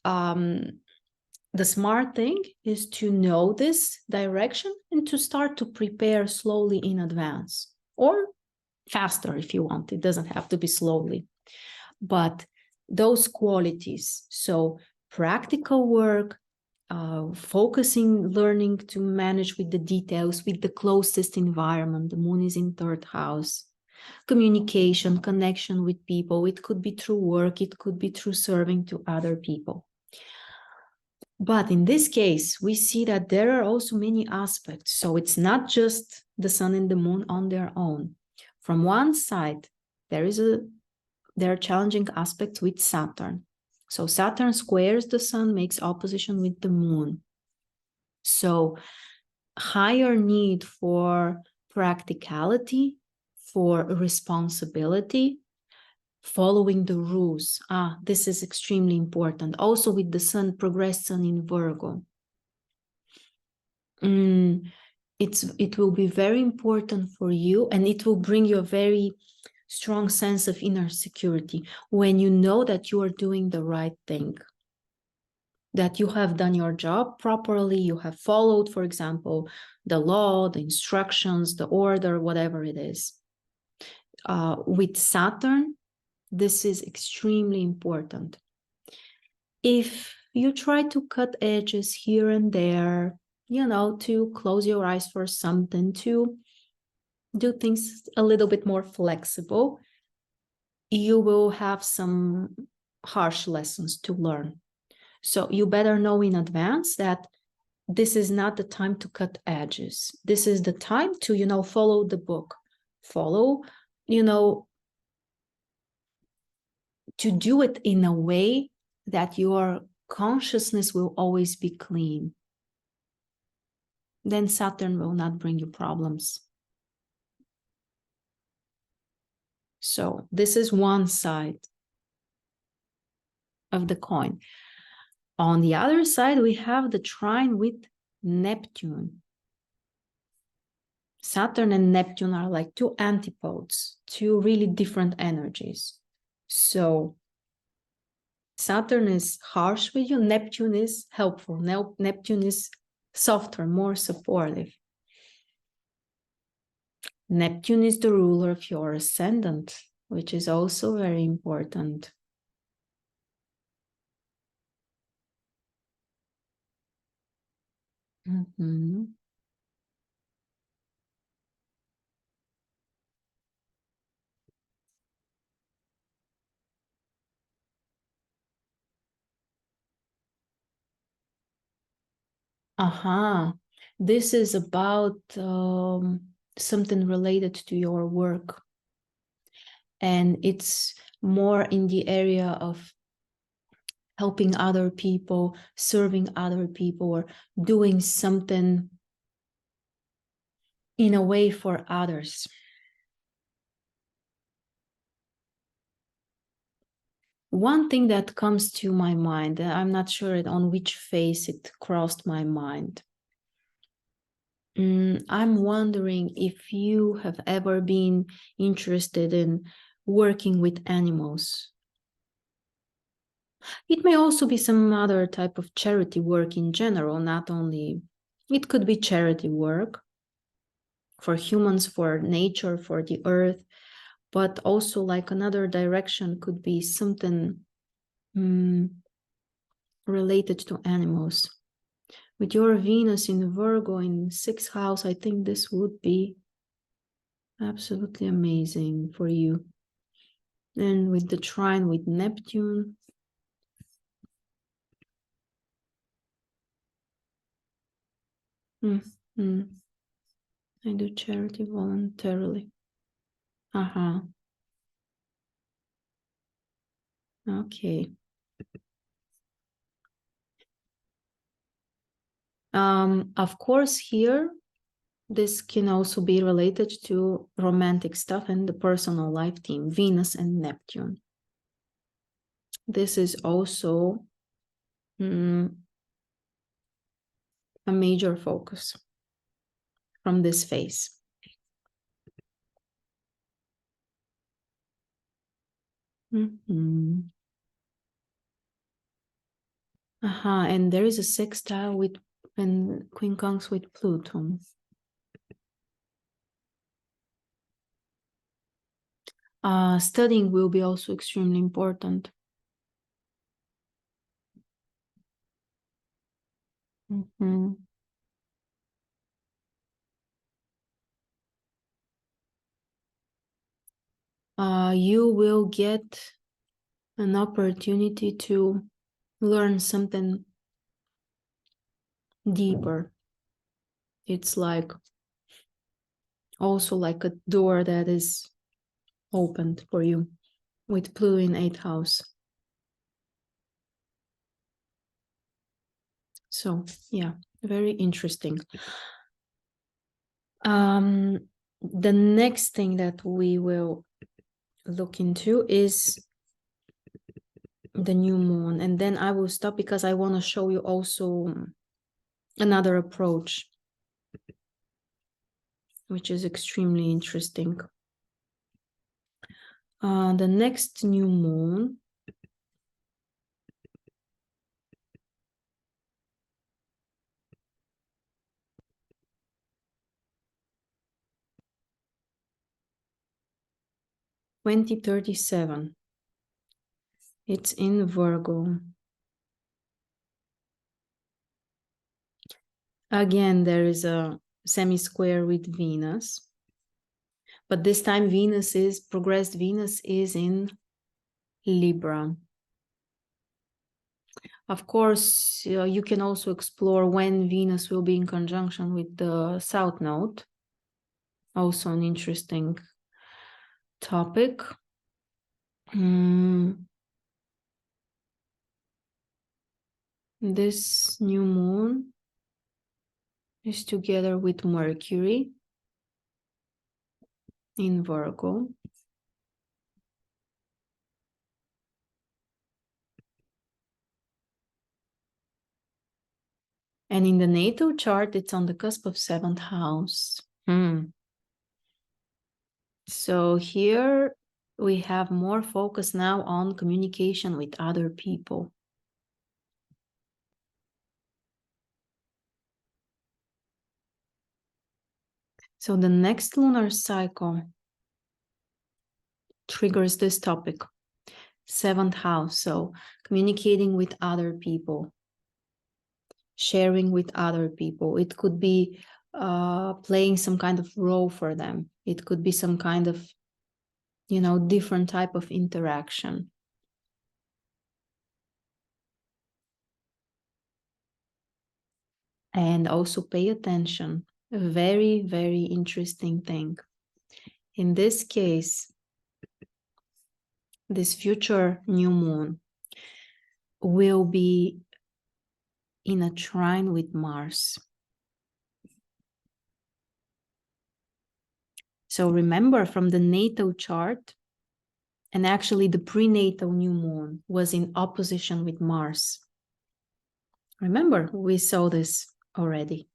the smart thing is to know this direction and to start to prepare slowly in advance, or faster if you want. It doesn't have to be slowly. But those qualities, so practical work, focusing, learning to manage with the details, with the closest environment. The moon is in 3rd house. Communication, connection with people. It could be through work. It could be through serving to other people. But in this case, we see that there are also many aspects. So it's not just the sun and the moon on their own. From one side, there are challenging aspects with Saturn. So Saturn squares the sun, makes opposition with the moon. So higher need for practicality, for responsibility, following the rules. This is extremely important. Also with the sun, progressed sun in Virgo. It will be very important for you, and it will bring you a very strong sense of inner security when you know that you are doing the right thing, that you have done your job properly, you have followed, for example, the law, the instructions, the order, whatever it is. With Saturn, this is extremely important. If you try to cut edges here and there, to close your eyes for something, to do things a little bit more flexible, you will have some harsh lessons to learn. So you better know in advance that this is not the time to cut edges. This is the time to, follow the book, follow, to do it in a way that your consciousness will always be clean. Then Saturn will not bring you problems. So this is one side of the coin. On the other side, we have the trine with Neptune. Saturn and Neptune are like two antipodes, two really different energies. So Saturn is harsh with you, Neptune is helpful. Neptune is softer, more supportive. Neptune is the ruler of your ascendant, which is also very important. Mm-hmm. Aha. This is about something related to your work. And it's more in the area of helping other people, serving other people, or doing something in a way for others. One thing that comes to my mind, I'm not sure on which face it crossed my mind. I'm wondering if you have ever been interested in working with animals. It may also be some other type of charity work in general, not only, it could be charity work for humans, for nature, for the earth, but also like another direction could be something related to animals. With your Venus in Virgo in 6th house, I think this would be absolutely amazing for you. And with the trine with Neptune, I do charity voluntarily. Okay. Of course, here, this can also be related to romantic stuff and the personal life theme, Venus and Neptune. This is also a major focus from this phase. And there is a sextile with when quincunx with Pluto. Studying will be also extremely important. You will get an opportunity to learn something deeper. It's like also like a door that is opened for you with Pluto in 8th house. So yeah, very interesting. The next thing that we will look into is the new moon, and then I will stop because I want to show you also another approach, which is extremely interesting. The next new moon (2037). It's in Virgo. Again, there is a semi-square with Venus. But this time progressed Venus is in Libra. Of course, you can also explore when Venus will be in conjunction with the South Node. Also an interesting topic. This new moon is together with Mercury in Virgo. And in the NATO chart, it's on the cusp of 7th house. So here we have more focus now on communication with other people. So the next lunar cycle triggers this topic, 7th house. So communicating with other people. sharing with other people. It could be playing some kind of role for them. It could be some kind of, different type of interaction. And also pay attention. A very, very interesting thing. In this case, this future new moon will be in a trine with Mars. So remember, from the NATO chart, and actually the prenatal new moon was in opposition with Mars. Remember, we saw this already.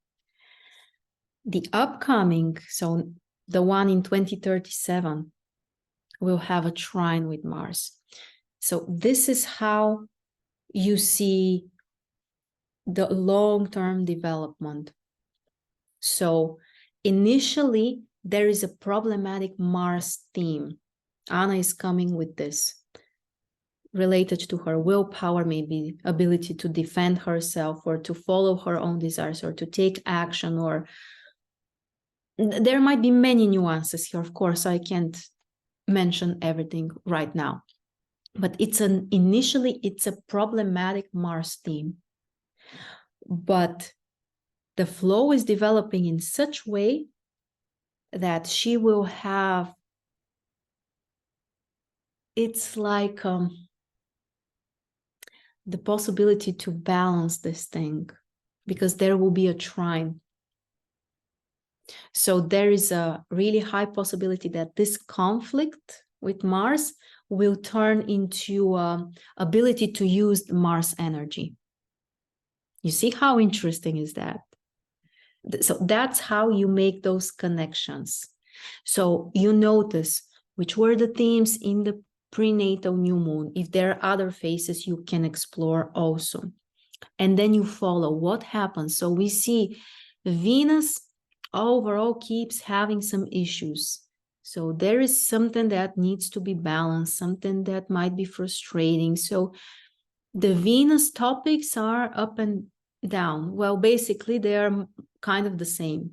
The upcoming, so the one in 2037, will have a trine with Mars. So this is how you see the long-term development. So initially, there is a problematic Mars theme. Anna is coming with this, related to her willpower, maybe ability to defend herself or to follow her own desires or to take action, or there might be many nuances here. Of course, I can't mention everything right now, but initially it's a problematic Mars theme. But the flow is developing in such a way that she will have, it's like the possibility to balance this thing, because there will be a trine. So there is a really high possibility that this conflict with Mars will turn into ability to use the Mars energy. You see how interesting is that? So that's how you make those connections. So you notice which were the themes in the prenatal new moon. If there are other phases, you can explore also. And then you follow what happens. So we see Venus overall keeps having some issues. So there is something that needs to be balanced, something that might be frustrating. So the Venus topics are up and down. Well, basically, they are kind of the same.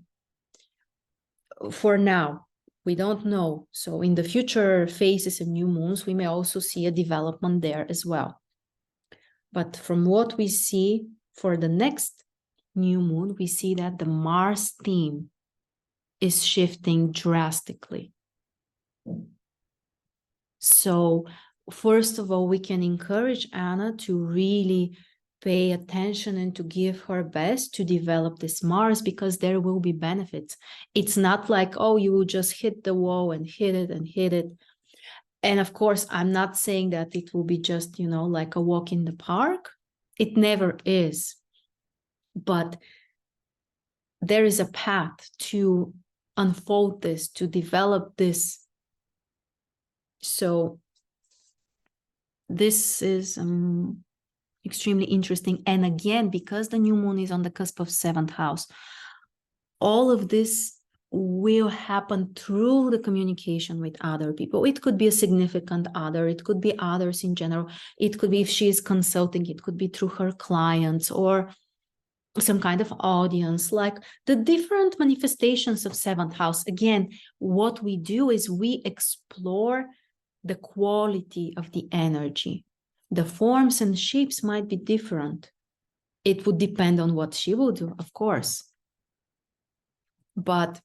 For now, we don't know. So in the future phases and new moons, we may also see a development there as well. But from what we see for the next new moon, we see that the Mars theme is shifting drastically. So first of all, we can encourage Anna to really pay attention and to give her best to develop this Mars, because there will be benefits. It's not like, oh, you will just hit the wall and hit it and hit it. And of course, I'm not saying that it will be just, like a walk in the park. It never is. But there is a path to unfold this, to develop this. So this is extremely interesting. And again, because the new moon is on the cusp of 7th house, all of this will happen through the communication with other people. It could be a significant other, it could be others in general, it could be, if she is consulting, it could be through her clients or some kind of audience, like the different manifestations of 7th house. Again, what we do is we explore the quality of the energy. The forms and shapes might be different. It would depend on what she will do, of course. But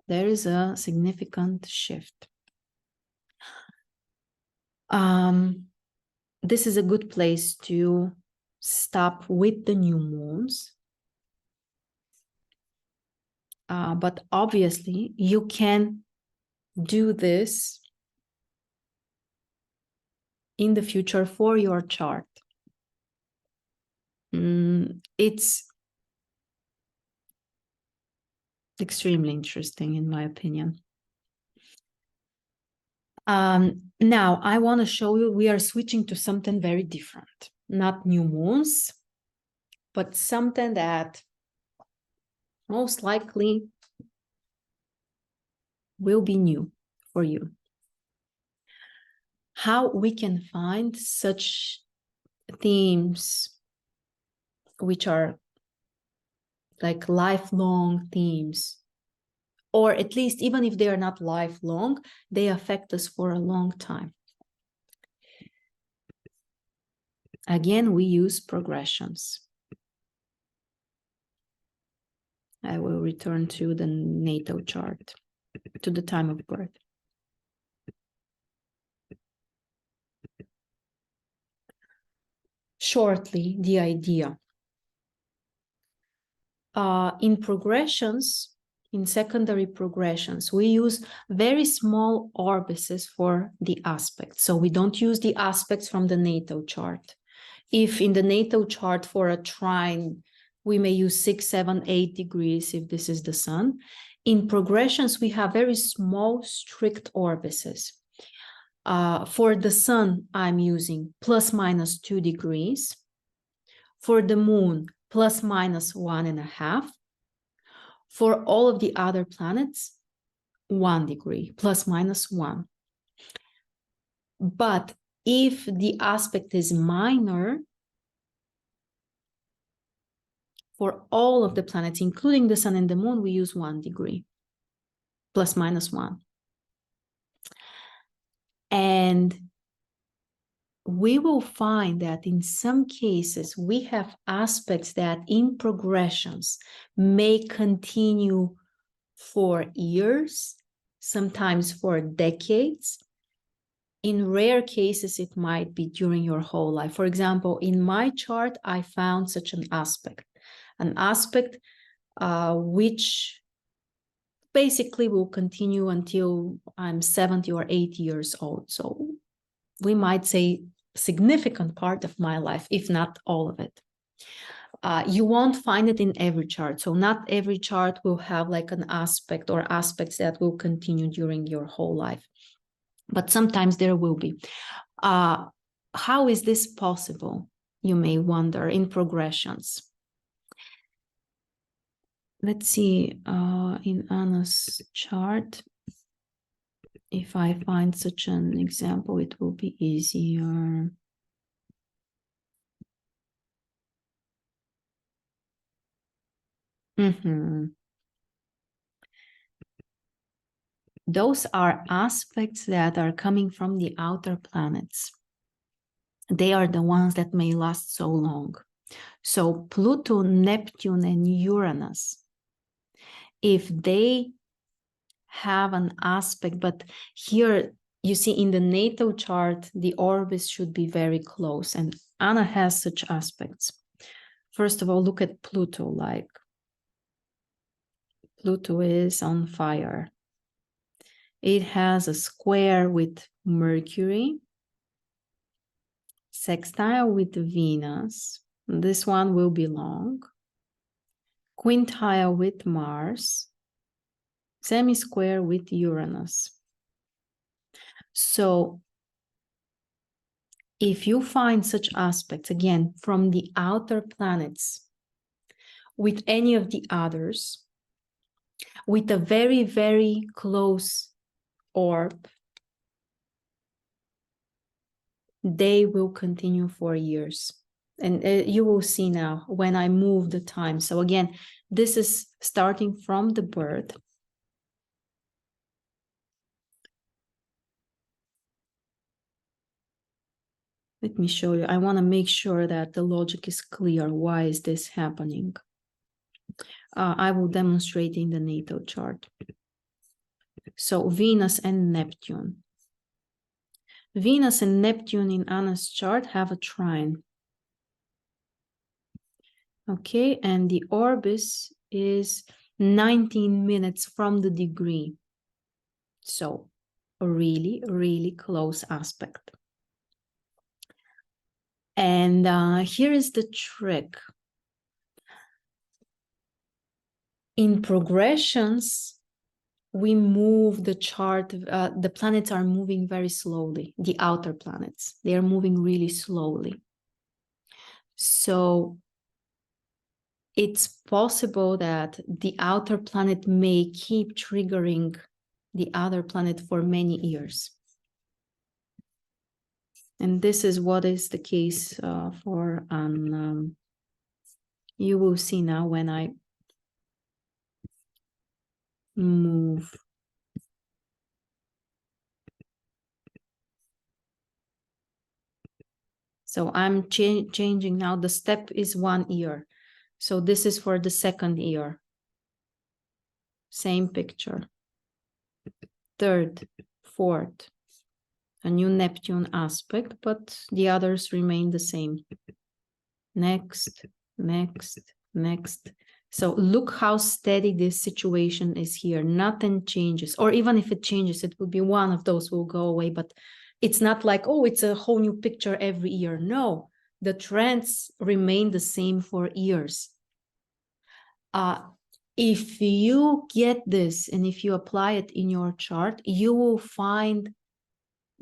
there is a significant shift. This is a good place to stop with the new moons. But obviously, you can do this in the future for your chart. It's extremely interesting, in my opinion. Now, I want to show you, we are switching to something very different. Not new moons, but something that most likely will be new for you. How we can find such themes which are like lifelong themes, or at least even if they are not lifelong, they affect us for a long time. Again, we use progressions. I will return to the NATO chart, to the time of birth. Shortly, the idea. In progressions, in secondary progressions, we use very small orbises for the aspects. So we don't use the aspects from the NATO chart. If in the NATO chart for a trine, we may use 6, 7, 8 degrees if this is the sun. In progressions, we have very small, strict orbises. For the sun, I'm using plus minus 2 degrees. For the moon, plus minus 1.5. For all of the other planets, 1 degree, plus minus 1. But if the aspect is minor, for all of the planets, including the sun and the moon, we use 1 degree, plus minus 1. And we will find that in some cases, we have aspects that in progressions may continue for years, sometimes for decades. In rare cases, it might be during your whole life. For example, in my chart, I found such an aspect which basically will continue until I'm 70 or 80 years old. So we might say significant part of my life, if not all of it. You won't find it in every chart. So not every chart will have like an aspect or aspects that will continue during your whole life. But sometimes there will be. How is this possible? You may wonder in progressions. Let's see, in Anna's chart, if I find such an example, it will be easier. Those are aspects that are coming from the outer planets. They are the ones that may last so long. So Pluto, Neptune, and Uranus, if they have an aspect, but here you see in the NATO chart, the orbits should be very close, and Anna has such aspects. First of all, look at Pluto, like Pluto is on fire. It has a square with Mercury, sextile with Venus. This one will be long. Quintile with Mars, semi-square with Uranus. So if you find such aspects, again, from the outer planets, with any of the others, with a very, very close orb, they will continue for years. And you will see now when I move the time. So again, this is starting from the birth. Let me show you. I want to make sure that the logic is clear. Why is this happening? I will demonstrate in the NATO chart. So Venus and Neptune. Venus and Neptune in Anna's chart have a trine. Okay, and the orbis is 19 minutes from the degree. So a really, really close aspect. And here is the trick. In progressions, we move the chart, the planets are moving very slowly, the outer planets. They are moving really slowly. So it's possible that the outer planet may keep triggering the other planet for many years. And this is what is the case for You will see now when I move. So I'm changing now. The step is 1 year. So this is for the 2nd year. Same picture. 3rd, 4th. A new Neptune aspect, but the others remain the same. Next, next, next. So look how steady this situation is here. Nothing changes. Or even if it changes, it will be one of those will go away. But it's not like, oh, it's a whole new picture every year. No, the trends remain the same for years. If you get this and if you apply it in your chart, you will find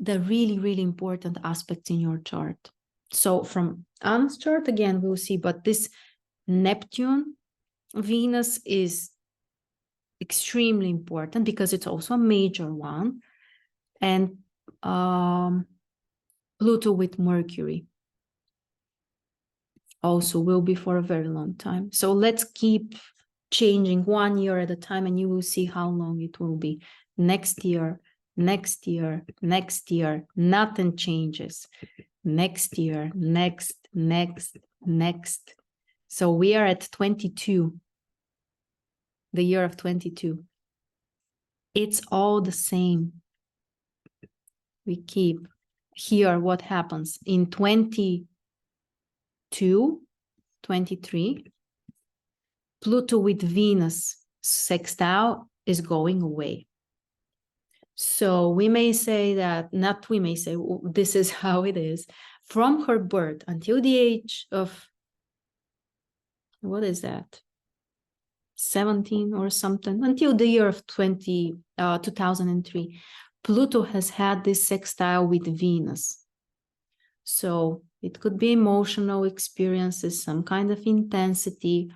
the really, really important aspects in your chart. So from Anna's chart, again, we'll see, but this Neptune, Venus is extremely important because it's also a major one. And Pluto with Mercury also will be for a very long time. So let's keep changing 1 year at a time and you will see how long it will be. Next year, next year, next year, nothing changes. Next year, next, next. So we are at 22, the year of 22. It's all the same. We keep here what happens in 22, 23, Pluto with Venus sextile is going away. So we may say that, not we may say, this is how it is. From her birth until the age of, what is that? 17 or something, until the year of 2003, Pluto has had this sextile with Venus. So it could be emotional experiences, some kind of intensity,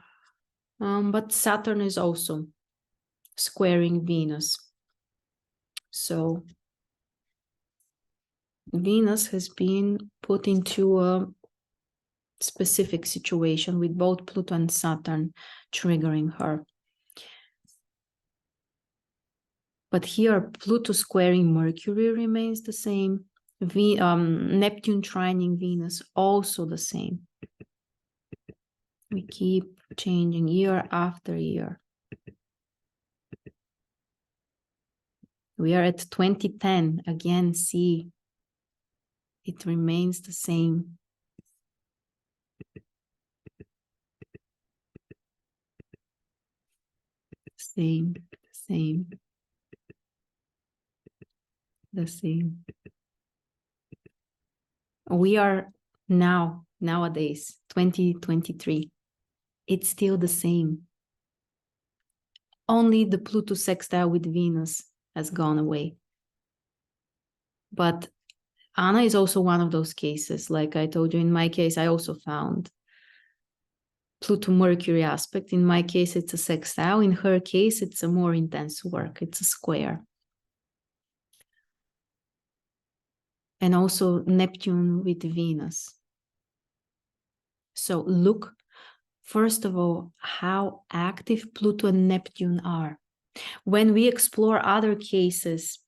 but Saturn is also squaring Venus. So Venus has been put into a specific situation with both Pluto and Saturn triggering her. But here, Pluto squaring Mercury remains the same. Neptune trining Venus, also the same. We keep changing year after year. We are at 2010. Again, see, it remains the same. Same, same, the same. We are nowadays, 2023. It's still the same. Only the Pluto sextile with Venus has gone away. But Anna is also one of those cases. Like I told you, in my case, I also found Pluto-Mercury aspect. In my case, it's a sextile. In her case, it's a more intense work. It's a square. And also Neptune with Venus. So look, first of all, how active Pluto and Neptune are. When we explore other cases,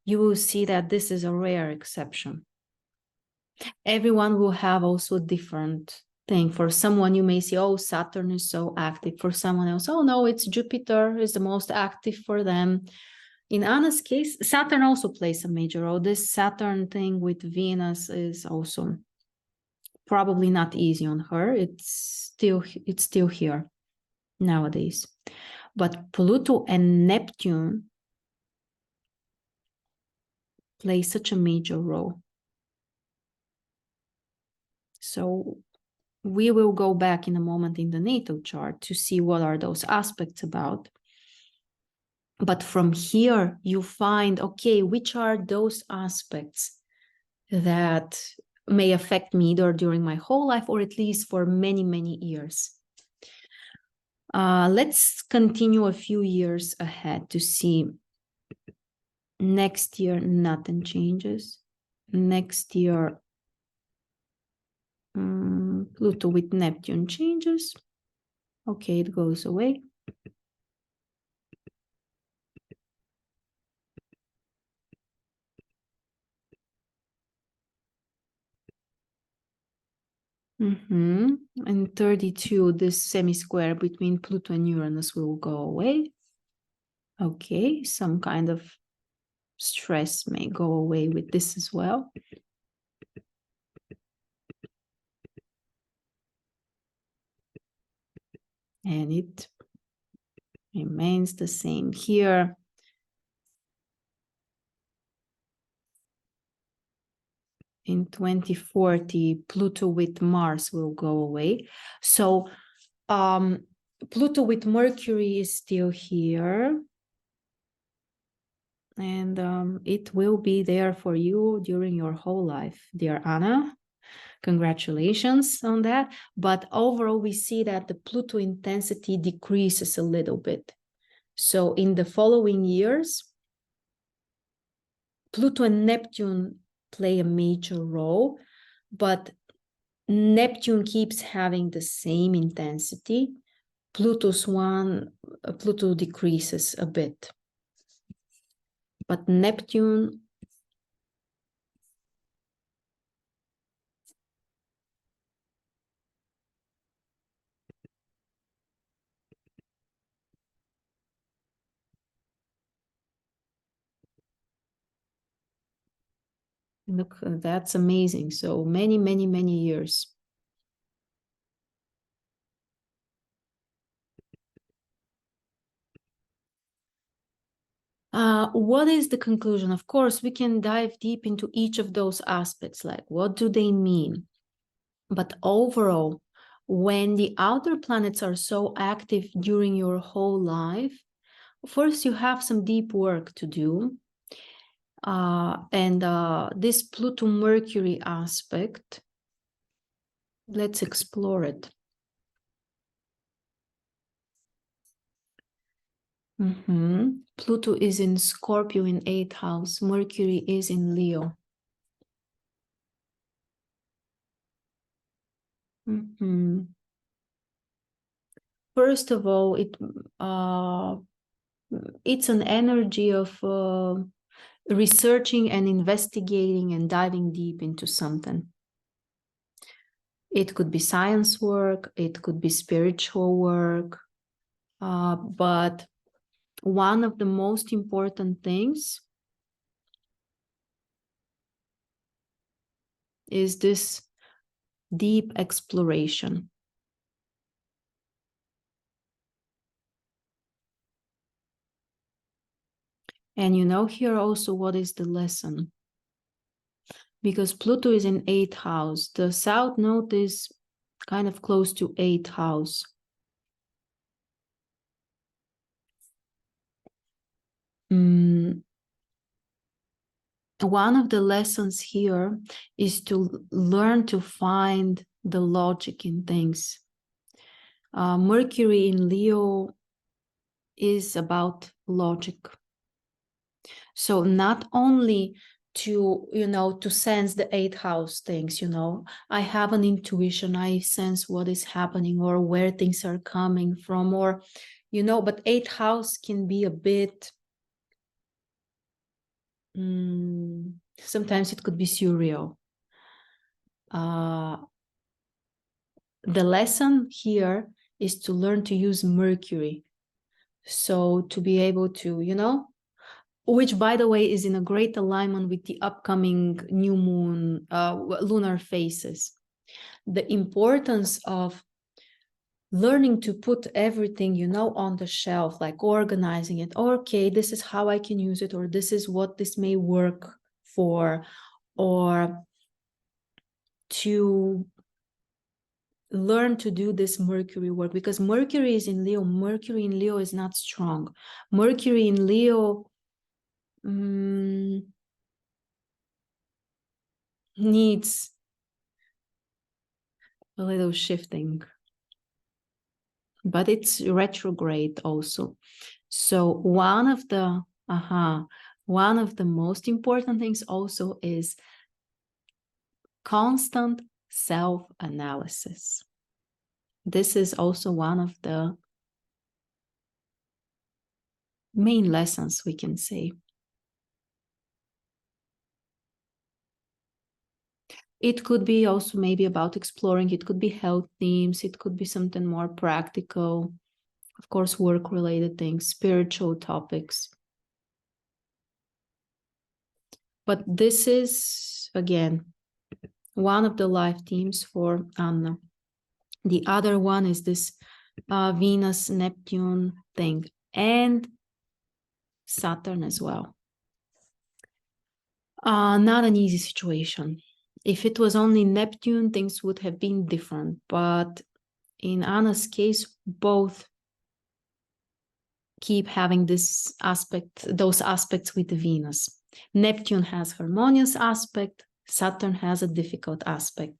you will see that this is a rare exception. Everyone will have also a different thing. For someone, you may say, oh, Saturn is so active. For someone else, oh, no, it's Jupiter is the most active for them. In Anna's case, Saturn also plays a major role. This Saturn thing with Venus is also probably not easy on her. It's still here nowadays. But Pluto and Neptune play such a major role. So we will go back in a moment in the NATO chart to see what are those aspects about. But from here, you find, okay, which are those aspects that may affect me either during my whole life or at least for many, many years. Let's continue a few years ahead to see. Next year, nothing changes. Next year, Pluto with Neptune changes. Okay, it goes away. And 32, this semi-square between Pluto and Uranus will go away. Okay, some kind of stress may go away with this as well. And it remains the same here. In 2040, Pluto with Mars will go away. So Pluto with Mercury is still here. And it will be there for you during your whole life, dear Anna. Congratulations on that. But overall, we see that the Pluto intensity decreases a little bit. So in the following years, Pluto and Neptune play a major role, but Neptune keeps having the same intensity. Pluto decreases a bit. But Neptune look, that's amazing. So many, many, many years. What is the conclusion? Of course, we can dive deep into each of those aspects, like what do they mean? But overall, when the outer planets are so active during your whole life, first you have some deep work to do. This Pluto-Mercury aspect, let's explore it. Pluto is in Scorpio in 8th house. Mercury is in Leo. First of all, it's an energy of researching and investigating and diving deep into something. It could be science work, it could be spiritual work, but one of the most important things is this deep exploration. And you know here also what is the lesson. Because Pluto is in 8th house, the South Node is kind of close to 8th house. One of the lessons here is to learn to find the logic in things. Mercury in Leo is about logic. So not only to, to sense the 8th house things, I have an intuition, I sense what is happening or where things are coming from, or, but 8th house can be a bit, sometimes it could be surreal. The lesson here is to learn to use Mercury. So to be able to, which by the way is in a great alignment with the upcoming new moon, lunar phases. The importance of learning to put everything, on the shelf, like organizing it. Okay, this is how I can use it, or this is what this may work for, or to learn to do this Mercury work, because Mercury is in Leo. Mercury in Leo is not strong. Mercury in Leo needs a little shifting, but it's retrograde also. So one of the most important things also is constant self-analysis. This is also one of the main lessons, we can say. It could be also maybe about exploring. It could be health themes. It could be something more practical. Of course, work-related things, spiritual topics. But this is, again, one of the life themes for Anna. The other one is this Venus-Neptune thing, and Saturn as well. Not an easy situation. If it was only Neptune, things would have been different. But in Anna's case, both keep having this aspect, those aspects with Venus. Neptune has harmonious aspect, Saturn has a difficult aspect.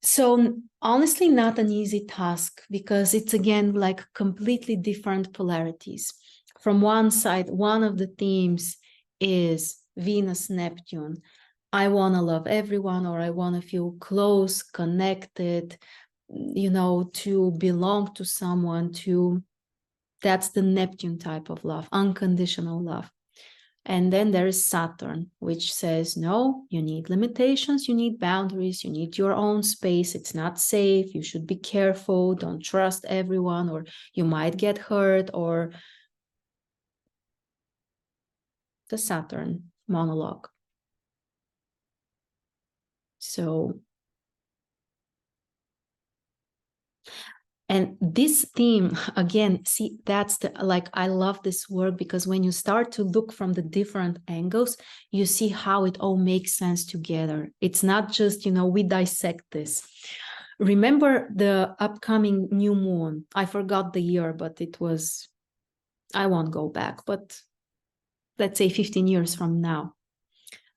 So honestly, not an easy task, because it's again like completely different polarities. From one side, one of the themes is Venus, Neptune. I want to love everyone, or I want to feel close, connected, you know, to belong to someone, that's the Neptune type of love, unconditional love. And then there is Saturn, which says, no, you need limitations, you need boundaries, you need your own space. It's not safe. You should be careful. Don't trust everyone, or you might get hurt, or the Saturn monologue. So, and this theme, again, see, that's the, like, I love this work, because when you start to look from the different angles, you see how it all makes sense together. It's not just, you know, we dissect this. Remember the upcoming new moon? I forgot the year, but it was, I won't go back, but let's say 15 years from now.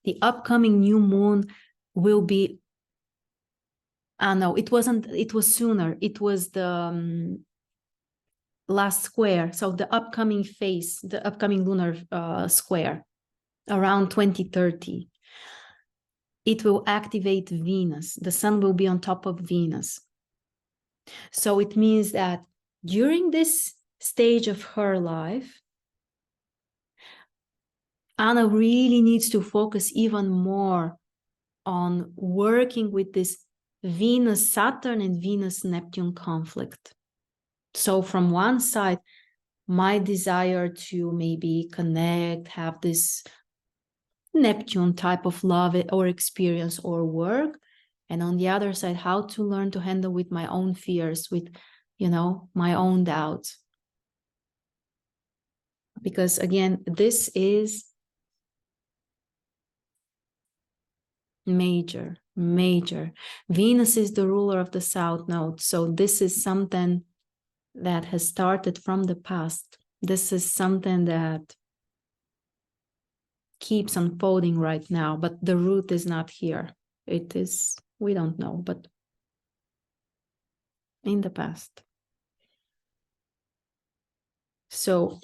The upcoming new moon will be, no, it wasn't, it was sooner. It was the last square. So the upcoming phase, the upcoming lunar square, around 2030. It will activate Venus. The sun will be on top of Venus. So it means that during this stage of her life, Anna really needs to focus even more on working with this Venus-Saturn and Venus-Neptune conflict. So from one side, my desire to maybe connect, have this Neptune type of love or experience or work. And on the other side, how to learn to handle with my own fears, with, you know, my own doubts. Because again, this is major. Venus is the ruler of the South Node. So this is something that has started from the past. This is something that keeps unfolding right now, but the root is not here. It is, we don't know, but in the past. So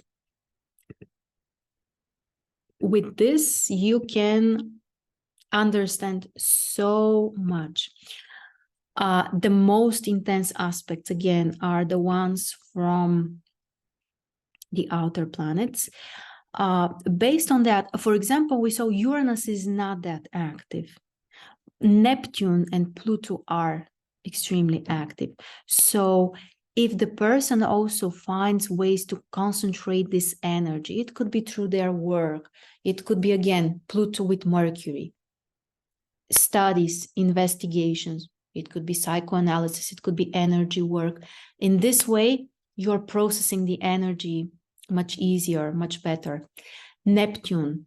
with this, you can understand so much. The most intense aspects, again, are the ones from the outer planets. Based on that, for example, we saw Uranus is not that active. Neptune and Pluto are extremely active. So if the person also finds ways to concentrate this energy, it could be through their work. It could be, again, Pluto with Mercury. Studies, investigations. It could be psychoanalysis. It could be energy work. In this way, you're processing the energy much easier, much better. Neptune.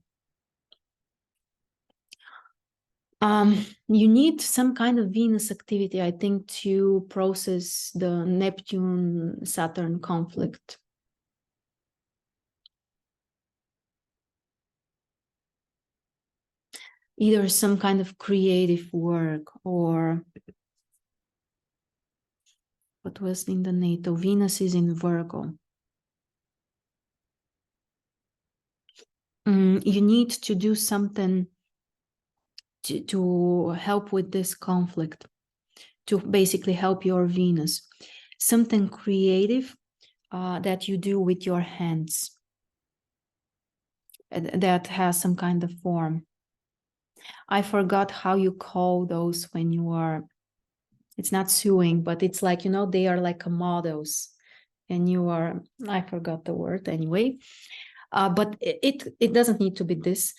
You need some kind of Venus activity, I think, to process the Neptune-Saturn conflict. Either some kind of creative work, or what was in the NATO? Venus is in Virgo. You need to do something to help with this conflict, to basically help your Venus. Something creative that you do with your hands that has some kind of form. I forgot how you call those when you are, it's not sewing, but it's like, you know, they are like models and you are, I forgot the word anyway. But it doesn't need to be this,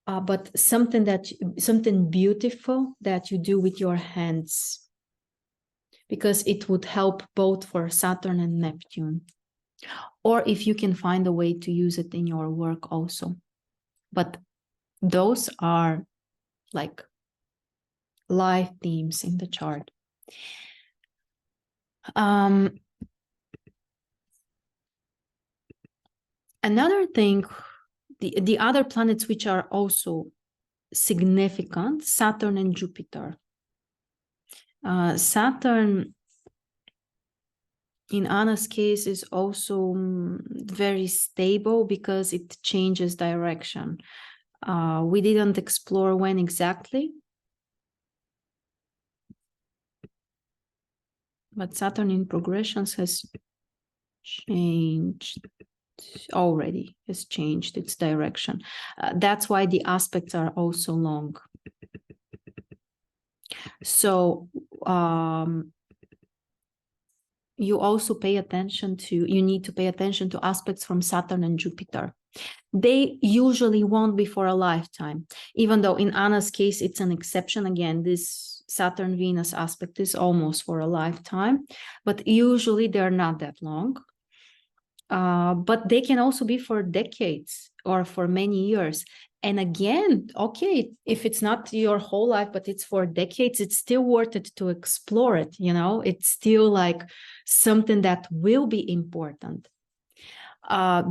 but something beautiful that you do with your hands, because it would help both for Saturn and Neptune. Or if you can find a way to use it in your work also. But those are like life themes in the chart. Another thing, the other planets which are also significant, Saturn and Jupiter. Saturn, in Anna's case, is also very stable because it changes direction. We didn't explore when exactly, but Saturn in progressions has changed already, has changed its direction. That's why the aspects are also long. So you also pay attention to, you need to pay attention to aspects from Saturn and Jupiter. They usually won't be for a lifetime, even though in Anna's case, it's an exception. Again, this Saturn-Venus aspect is almost for a lifetime, but usually they're not that long. But they can also be for decades or for many years. And again, okay, if it's not your whole life, but it's for decades, it's still worth it to explore it, you know? It's still like something that will be important.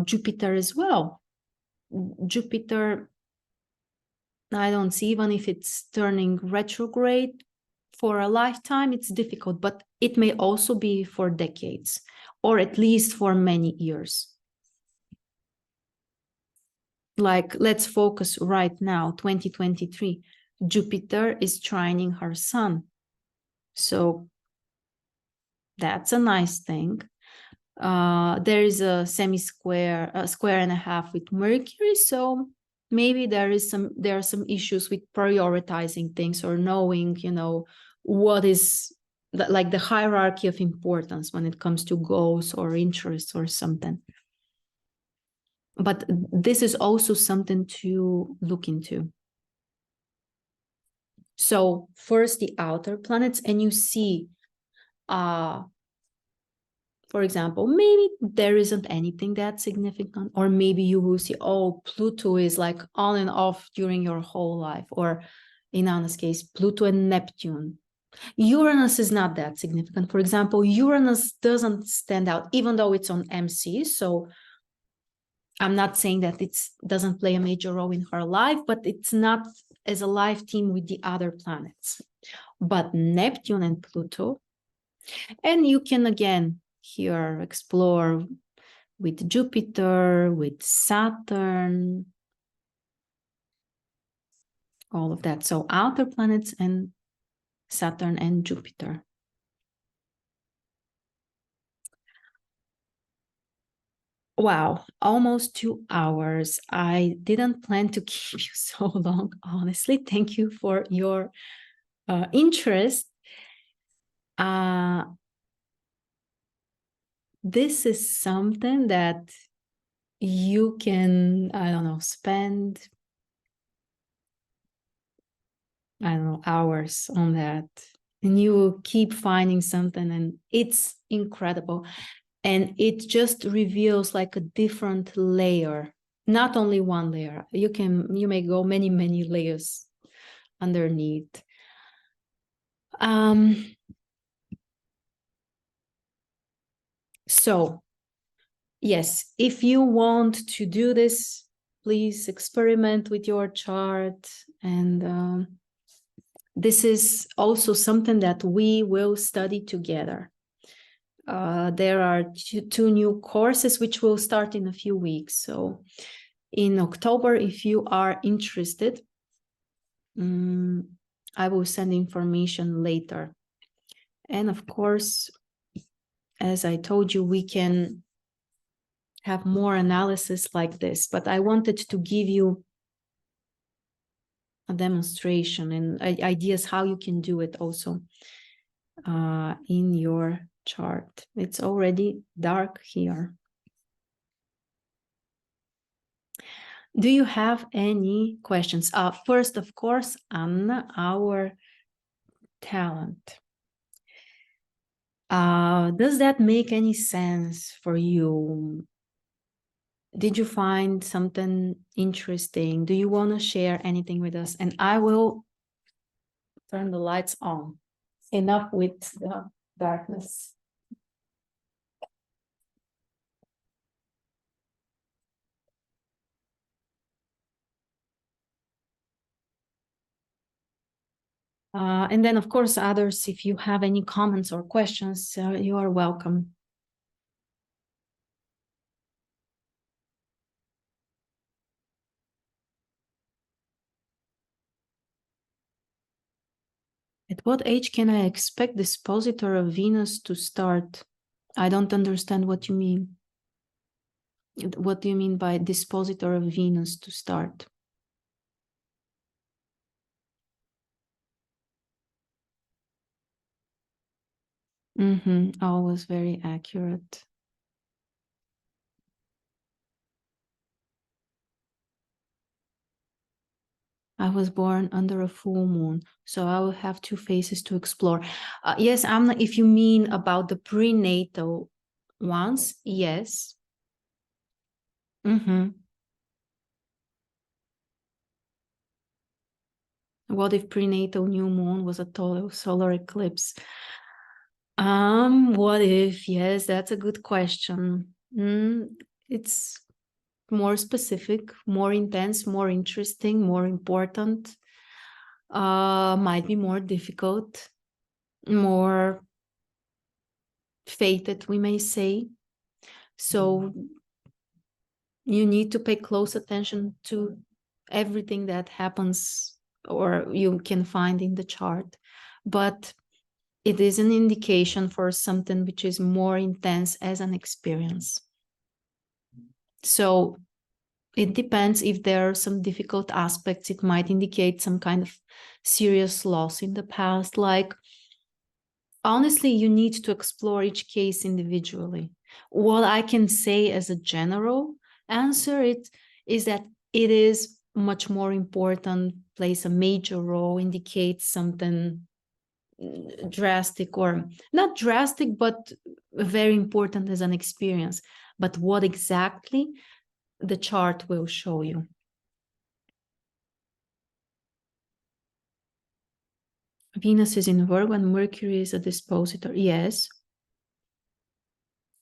Jupiter as well. Jupiter, I don't see, even if it's turning retrograde for a lifetime, it's difficult, but it may also be for decades, or at least for many years. Like, let's focus right now, 2023. Jupiter is trining her sun. So that's a nice thing. There is a semi-square, a square and a half with Mercury. So maybe there are some issues with prioritizing things or knowing, you know, what is like the hierarchy of importance when it comes to goals or interests or something. But this is also something to look into. So first the outer planets, and you see, for example, maybe there isn't anything that significant, or maybe you will see, oh, Pluto is like on and off during your whole life, or in Anna's case, Pluto and Neptune. Uranus is not that significant. For example, Uranus doesn't stand out, even though it's on MC. So I'm not saying that it doesn't play a major role in her life, but it's not as a life team with the other planets. But Neptune and Pluto, and you can again here explore with Jupiter, with Saturn, all of that. So outer planets and Saturn and Jupiter. Wow, almost 2 hours. I didn't plan to keep you so long, honestly. Thank you for your interest. This is something that you can, I don't know, spend, I don't know, hours on that. And you will keep finding something, and it's incredible. And it just reveals like a different layer, not only one layer. You may go many, many layers underneath. So yes, if you want to do this, please experiment with your chart. And this is also something that we will study together. There are two new courses which will start in a few weeks. So in October, if you are interested, I will send information later. And of course, as I told you, we can have more analysis like this, but I wanted to give you a demonstration and ideas how you can do it also in your chart. It's already dark here. Do you have any questions? First, of course, Anna, our talent. Does that make any sense for you? Did you find something interesting? Do you want to share anything with us? And I will turn the lights on. Enough with the darkness. And then, of course, others, if you have any comments or questions, you are welcome. At what age can I expect dispositor of Venus to start? I don't understand what you mean. What do you mean by dispositor of Venus to start? Always very accurate. I was born under a full moon, so I will have 2 phases to explore. Yes, Amna, if you mean about the prenatal ones, yes. What if prenatal new moon was a total solar eclipse? What if? Yes, that's a good question. It's more specific, more intense, more interesting, more important. Might be more difficult, more fated, we may say. So you need to pay close attention to everything that happens or you can find in the chart. But it is an indication for something which is more intense as an experience. So it depends if there are some difficult aspects. It might indicate some kind of serious loss in the past. Like, honestly, you need to explore each case individually. What I can say as a general answer is that it is much more important, plays a major role, indicates something drastic, or not drastic, but very important as an experience. But what exactly, the chart will show you. Venus is in Virgo and Mercury is a dispositor. Yes.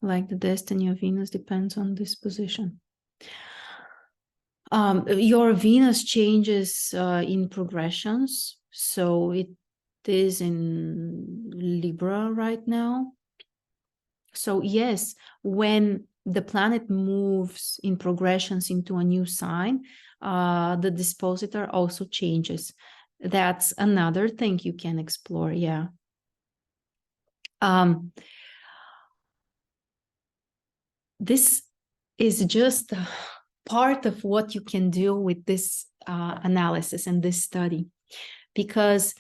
Like the destiny of Venus depends on disposition. Your Venus changes in progressions. So it is in Libra right now. So yes, when the planet moves in progressions into a new sign, the dispositor also changes. That's another thing you can explore. Yeah. This is just part of what you can do with this analysis and this study, because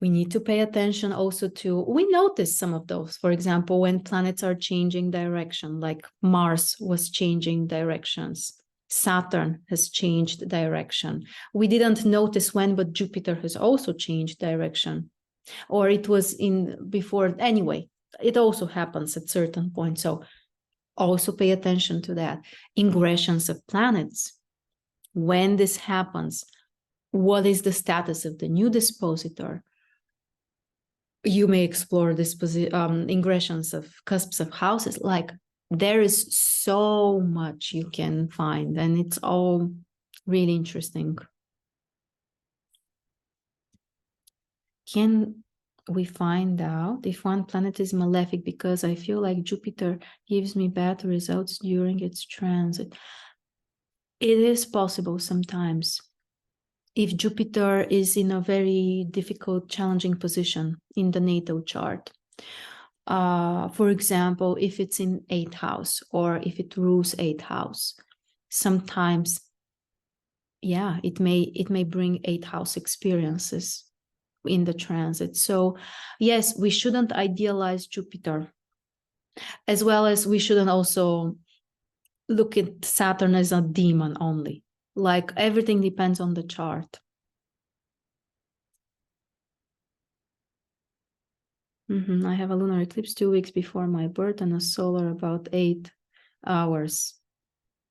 we need to pay attention also to, we notice some of those, for example, when planets are changing direction, like Mars was changing directions, Saturn has changed direction. We didn't notice when, but Jupiter has also changed direction, or it was in before. Anyway, it also happens at certain points. So also pay attention to that. Ingressions of planets. When this happens, what is the status of the new dispositor? You may explore this ingressions of cusps of houses. Like, there is so much you can find, and it's all really interesting. Can we find out if one planet is malefic? Because I feel like Jupiter gives me bad results during its transit. It is possible sometimes. if Jupiter is in a very difficult, challenging position in the NATO chart. For example, if it's in 8th house or if it rules 8th house, sometimes, yeah, it may bring 8th house experiences in the transit. So yes, we shouldn't idealize Jupiter, as well as we shouldn't also look at Saturn as a demon only. Like, everything depends on the chart. I have a lunar eclipse 2 weeks before my birth and a solar about 8 hours.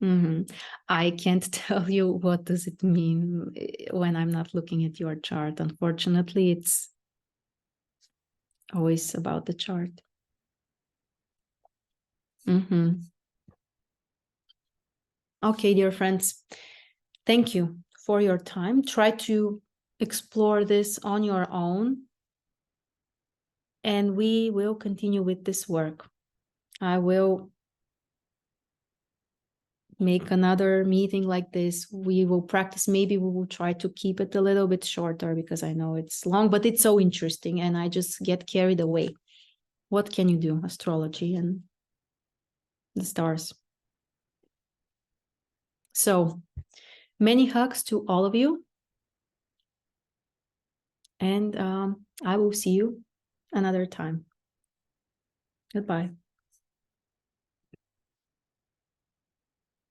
I can't tell you what does it mean when I'm not looking at your chart. Unfortunately, it's always about the chart. Okay, dear friends, thank you for your time. Try to explore this on your own, and we will continue with this work. I will make another meeting like this. We will practice. Maybe we will try to keep it a little bit shorter, because I know it's long, but it's so interesting and I just get carried away. What can you do? Astrology and the stars. So many hugs to all of you. And I will see you another time. Goodbye.